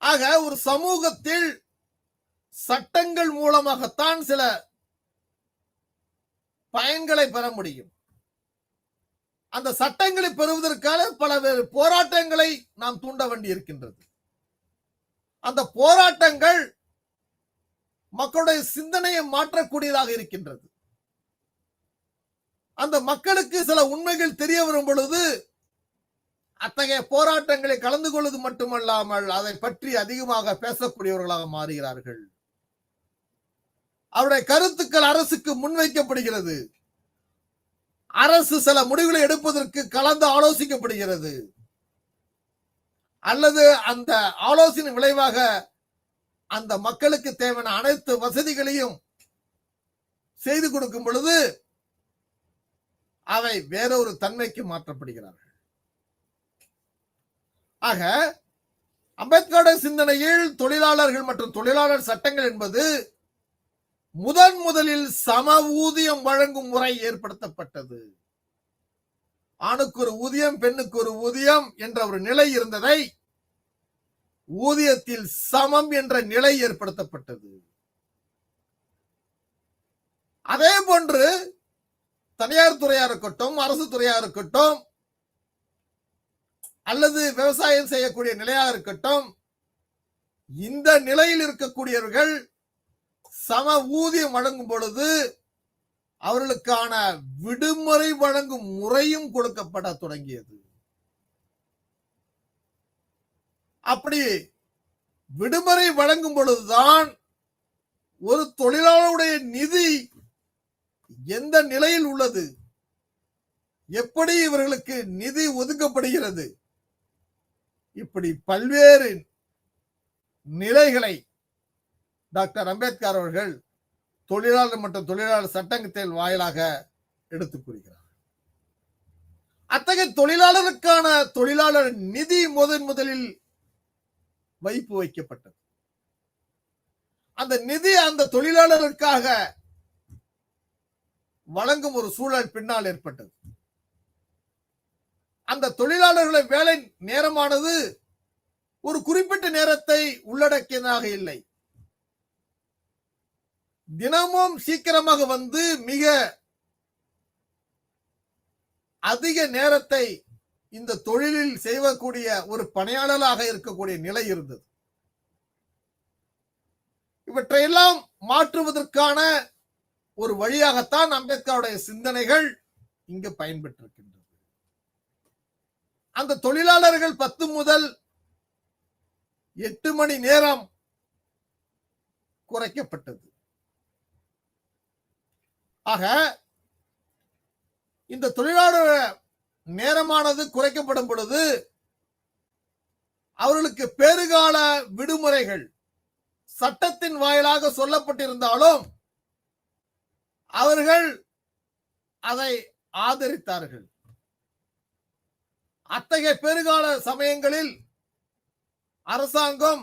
ஆக ஒரு சமூகத்தில் சட்டங்கள் மூலமாகத்தான் சில பயன்களை பெற முடியும். அந்த சட்டங்களை பெறுவதற்காக பல்வேறு போராட்டங்களை நாம் தூண்ட வேண்டியிருக்கின்றது. அந்த போராட்டங்கள் மக்களுடைய சிந்தனையை மாற்றக்கூடியதாக இருக்கின்றது. அந்த மக்களுக்கு சில உண்மைகள் தெரிய வரும் பொழுது அத்தகைய போராட்டங்களை கலந்து கொள்வது மட்டுமல்லாமல் அதை பற்றி அதிகமாக பேசக்கூடியவர்களாக மாறுகிறார்கள். அவருடைய கருத்துக்கள் அரசுக்கு முன்வைக்கப்படுகிறது. அரசு சில முடிவுகளை எடுப்பதற்கு கலந்து ஆலோசிக்கப்படுகிறது. அல்லது அந்த ஆலோசனை விளைவாக அந்த மக்களுக்கு தேவையான அனைத்து வசதிகளையும் செய்து கொடுக்கும் பொழுது அவை வேறொரு தன்மைக்கு மாற்றப்படுகிறார்கள். ஆக அம்பேத்கருடைய சிந்தனையில் தொழிலாளர்கள் மற்றும் தொழிலாளர் சட்டங்கள் என்பது முதலில் சம ஊதியம் வழங்கும் முறை ஏற்படுத்தப்பட்டது. ஆணுக்கு ஒரு ஊதியம், பெண்ணுக்கு ஒரு ஊதியம் என்ற ஒரு நிலை இருந்ததை ஊதியத்தில் சமம் என்ற நிலை ஏற்படுத்தப்பட்டது. அதே போன்று தனியார் துறையா இருக்கட்டும், அரசு துறையா இருக்கட்டும், அல்லது விவசாயம் செய்யக்கூடிய நிலையாக இருக்கட்டும், இந்த நிலையில் இருக்கக்கூடியவர்கள் சம ஊதியம் வழங்கும் பொழுது அவர்களுக்கான விடுமுறை வழங்கும் முறையும் கொடுக்கப்பட தொடங்கியது. அப்படி விடுமுறை வழங்கும் பொழுதுதான் ஒரு தொழிலாளருடைய நிதி எந்த நிலையில் உள்ளது, எப்படி இவர்களுக்கு நிதி ஒதுக்கப்படுகிறது, இப்படி பல்வேறு நிலைகளை டாக்டர் அம்பேத்கர் அவர்கள் தொழிலாளர் மற்றும் தொழிலாளர் சட்டத்தின் வாயிலாக எடுத்துக் கூறுகிறார். அத்தகைய தொழிலாளருக்கான தொழிலாளர் நிதி முதலில் வைப்பு வைக்கப்பட்டது. அந்த நிதி அந்த தொழிலாளருக்காக வழங்கும் ஒரு சூழல் பின்னால் ஏற்பட்டது. அந்த தொழிலாளர்களை வேலை நேரமானது ஒரு குறிப்பிட்ட நேரத்தை உள்ளடக்கியதாக இல்லை. தினமும் சீக்கிரமாக வந்து மிக அதிக நேரத்தை இந்த தொழிலில் செய்யக்கூடிய ஒரு பணியாளராக இருக்கக்கூடிய நிலை இருந்தது. இவற்றையெல்லாம் மாற்றுவதற்கான ஒரு வழியாகத்தான் அம்பேத்கருடைய சிந்தனைகள் இங்கு பயன்பெற்றிருக்கின்றது. அந்த தொழிலாளர்கள் 10 முதல் 8 மணி நேரம் குறைக்கப்பட்டது. ஆக இந்த தொழிலாளர் நேரமானது குறைக்கப்படும் பொழுது அவர்களுக்கு பேறுகால விடுமுறைகள் சட்டத்தின் வாயிலாக சொல்லப்பட்டிருந்தாலும் அவர்கள் அதை ஆதரித்தார்கள். அத்தகைய பேறுகால சமயங்களில் அரசாங்கம்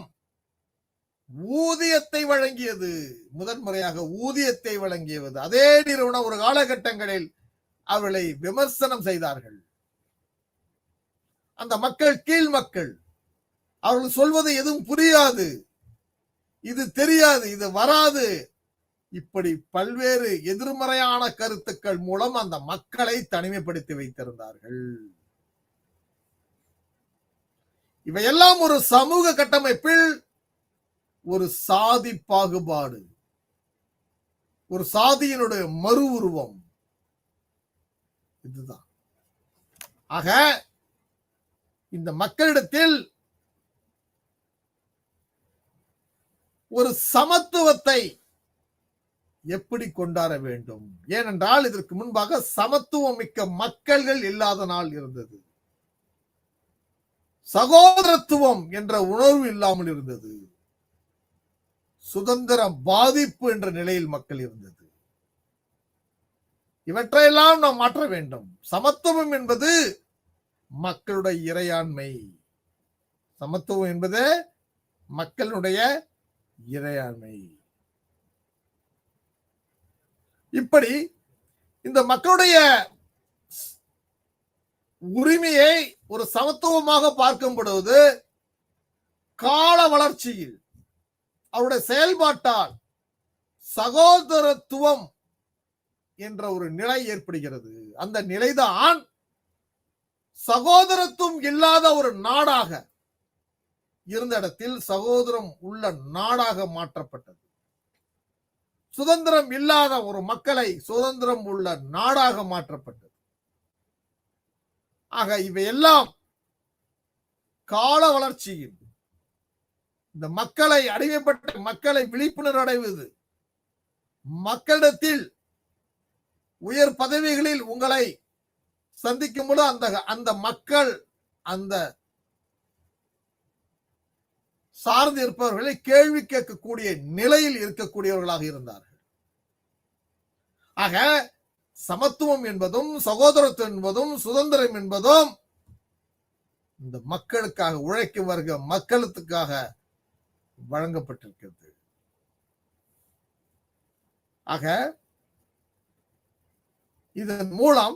ஊதியத்தை வழங்கியது. முதன்முறையாக ஊதியத்தை வழங்கியது. அதே நிறுவனம் ஒரு காலகட்டங்களில் அவர்களை விமர்சனம் செய்தார்கள். அந்த மக்கள் கீழ் மக்கள், அவர்கள் சொல்வது எதுவும் புரியாது, இது தெரியாது, இது வராது, இப்படி பல்வேறு எதிர்மறையான கருத்துக்கள் மூலம் அந்த மக்களை தனிமைப்படுத்தி வைத்திருந்தார்கள். இவையெல்லாம் ஒரு சமூக கட்டமைப்பில் ஒரு சாதி பாகுபாடு, ஒரு சாதியினுடைய மறு உருவம் இதுதான். ஆக இந்த மக்களிடத்தில் ஒரு சமத்துவத்தை எப்படி கொண்டாட வேண்டும்? ஏனென்றால் இதற்கு முன்பாக சமத்துவம் மிக்க மக்கள்கள் இல்லாத நாள் இருந்தது. சகோதரத்துவம் என்ற உணர்வு இல்லாமல் இருந்தது. சுதந்திர பாதிப்பு என்ற நிலையில் மக்கள் இருந்தது. இவற்றையெல்லாம் நாம் மாற்ற வேண்டும். சமத்துவம் என்பது மக்களுடைய இறையாண்மை. சமத்துவம் என்பது மக்களுடைய இறையாண்மை. இப்படி இந்த மக்களுடைய உரிமையை ஒரு சமத்துவமாக பார்க்கும் பொழுது கால வளர்ச்சியில் அவருடைய செயல்பாட்டால் சகோதரத்துவம் என்ற ஒரு நிலை ஏற்படுகிறது. அந்த நிலைதான் சகோதரத்துவம் இல்லாத ஒரு நாடாக இருந்த இடத்தில் சகோதரம் உள்ள நாடாக மாற்றப்பட்டது. சுதந்திரம் இல்லாத ஒரு மக்களை சுதந்திரம் உள்ள நாடாக மாற்றப்பட்டது. ஆக இவையெல்லாம் கால வளர்ச்சியில் இந்த மக்களை அடிமைப்பட்ட மக்களை விழிப்புணர்வு அடைவது, மக்களிடத்தில் உயர் பதவிகளில் உங்களை சந்திக்கும் பொழுது அந்த மக்கள் அந்த சார்ந்து இருப்பவர்களை கேள்வி கேட்கக்கூடிய நிலையில் இருக்கக்கூடியவர்களாக இருந்தார்கள். ஆக சமத்துவம் என்பதும் சகோதரத்துவம் என்பதும் சுதந்திரம் என்பதும் இந்த மக்களுக்காக உழைக்கும் வர்க்க மக்களுக்காக வழங்கப்பட்டிருக்கிறது. ஆக இதன் மூலம்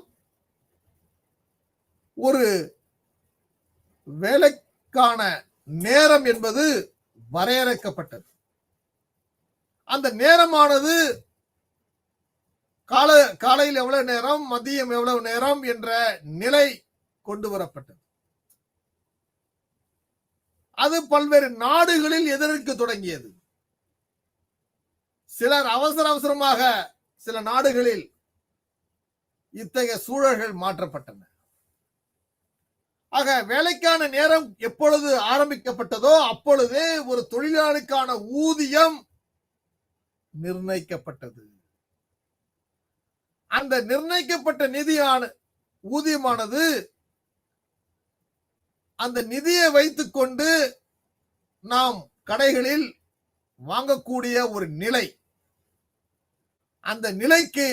ஒரு வேலைக்கான நேரம் என்பது வரையறுக்கப்பட்டது. அந்த நேரமானது காலையில் எவ்வளவு நேரம், மதியம் எவ்வளவு நேரம் என்ற நிலை கொண்டு வரப்பட்டது. அது பல்வேறு நாடுகளில் எதிர்க்க தொடங்கியது. சிலர் அவசரமாக சில நாடுகளில் இத்தகைய சூழல்கள் மாற்றப்பட்டன. ஆக வேலைக்கான நேரம் எப்பொழுது ஆரம்பிக்கப்பட்டதோ அப்பொழுதே ஒரு தொழிலாளிக்கான ஊதியம் நிர்ணயிக்கப்பட்டது. அந்த நிர்ணயிக்கப்பட்ட ஊதியமானது அந்த நிதியை வைத்துக் கொண்டு நாம் கடைகளில் வாங்கக்கூடிய ஒரு நிலை, அந்த நிலைக்கு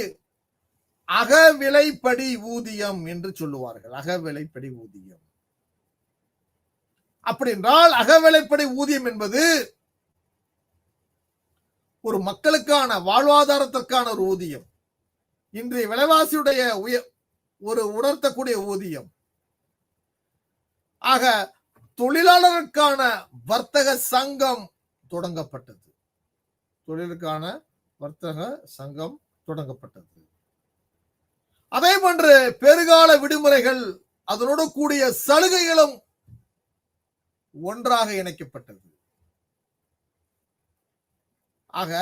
அகவிலைப்படி ஊதியம் என்று சொல்லுவார்கள். அகவிலைப்படி ஊதியம். அப்படி என்றால் அகவிலைப்படி ஊதியம் என்பது ஒரு மக்களுக்கான வாழ்வாதாரத்திற்கான ஒரு ஊதியம். இன்றைய விலைவாசியுடைய ஒரு உணர்த்தக்கூடிய ஊதியம். ஆக தொழிலாளருக்கான வர்த்தக சங்கம் தொடங்கப்பட்டது. தொழிலுக்கான வர்த்தக சங்கம் தொடங்கப்பட்டது. அதே போன்று பெருகால விடுமுறைகள் அதனோடு கூடிய சலுகைகளும் ஒன்றாக இணைக்கப்பட்டது. ஆக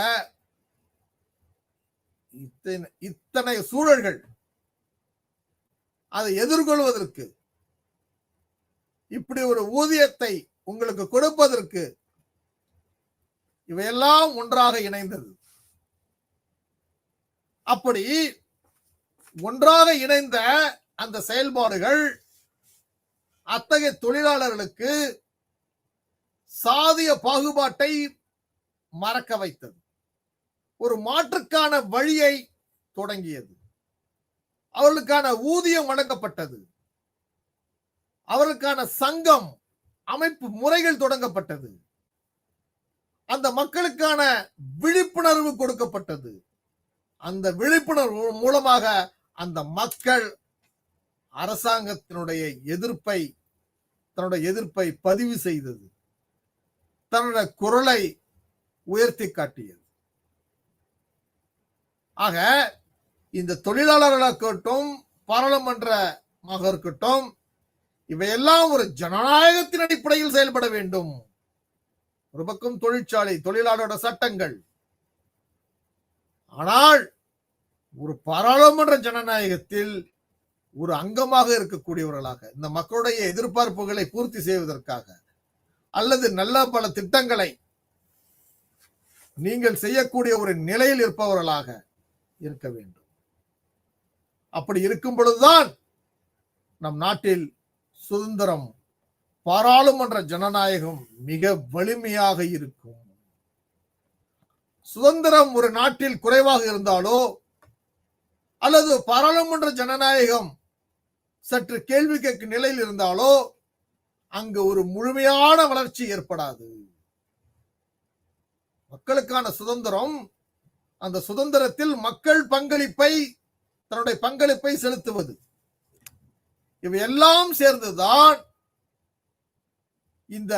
இத்தனை சூழல்கள் அதை எதிர்கொள்வதற்கு, இப்படி ஒரு ஊதியத்தை உங்களுக்கு கொடுப்பதற்கு இவையெல்லாம் ஒன்றாக இணைந்தது. அப்படி ஒன்றாக இணைந்த அந்த செயல்பாடுகள் அத்தகைய தொழிலாளர்களுக்கு சாதிய பாகுபாட்டை மறக்க வைத்தது. ஒரு மாற்றுக்கான வழியை தொடங்கியது. அவர்களுக்கான ஊதியம் வழங்கப்பட்டது. அவர்களுக்கான சங்கம் அமைப்பு முறைகள் தொடங்கப்பட்டது. அந்த மக்களுக்கான விழிப்புணர்வு கொடுக்கப்பட்டது. அந்த விழிப்புணர்வு மூலமாக அந்த மக்கள் அரசாங்கத்தினுடைய தன்னுடைய எதிர்ப்பை பதிவு செய்தது. தன்னுடைய குரலை உயர்த்தி காட்டியது. ஆக இந்த தொழிலாளர்களாக இருக்கட்டும், பாராளுமன்றமாக இருக்கட்டும், இவையெல்லாம் ஒரு ஜனநாயகத்தின் அடிப்படையில் செயல்பட வேண்டும். ஒரு பக்கம் தொழிற்சாலை தொழிலாளரோட சட்டங்கள், ஆனால் ஒரு பாராளுமன்ற ஜனநாயகத்தில் ஒரு அங்கமாக இருக்கக்கூடியவர்களாக இந்த மக்களுடைய எதிர்பார்ப்புகளை பூர்த்தி செய்வதற்காக அல்லது நல்ல பல திட்டங்களை நீங்கள் செய்யக்கூடிய ஒரு நிலையில் இருப்பவர்களாக இருக்க வேண்டும். அப்படி இருக்கும் பொழுதுதான் நம் நாட்டில் சுதந்திரம், பாராளுமன்ற ஜனநாயகம் மிக வலிமையாக இருக்கும். சுதந்திரம் ஒரு நாட்டில் குறைவாக இருந்தாலோ அல்லது பாராளுமன்ற ஜனநாயகம் சற்று கேள்வி கேட்கும் நிலையில் இருந்தாலோ அங்கு ஒரு முழுமையான வளர்ச்சி ஏற்படாது. மக்களுக்கான சுதந்திரம், அந்த சுதந்திரத்தில் மக்கள் பங்களிப்பை தன்னுடைய பங்களிப்பை செலுத்துவது, இவையெல்லாம் சேர்ந்துதான் இந்த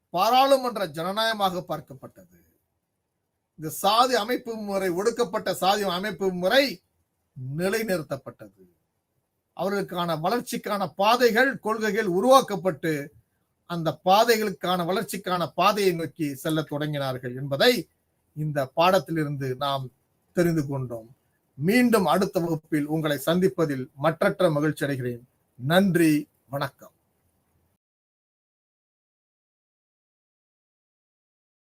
பாராளுமன்ற ஜனநாயகமாக பார்க்கப்பட்டது. இந்த சாதி அமைப்பு முறை, ஒடுக்கப்பட்ட சாதி அமைப்பு முறை நிலைநிறுத்தப்பட்டது. அவர்களுக்கான வளர்ச்சிக்கான பாதைகள், கொள்கைகள் உருவாக்கப்பட்டு அந்த பாதைகளுக்கான வளர்ச்சிக்கான பாதையை நோக்கி செல்ல தொடங்கினார்கள் என்பதை இந்த பாடத்திலிருந்து நாம் தெரிந்து கொண்டோம். மீண்டும் அடுத்த வகுப்பில் உங்களை சந்திப்பதில் மற்றற்ற மகிழ்ச்சி அடைகிறேன். நன்றி, வணக்கம்.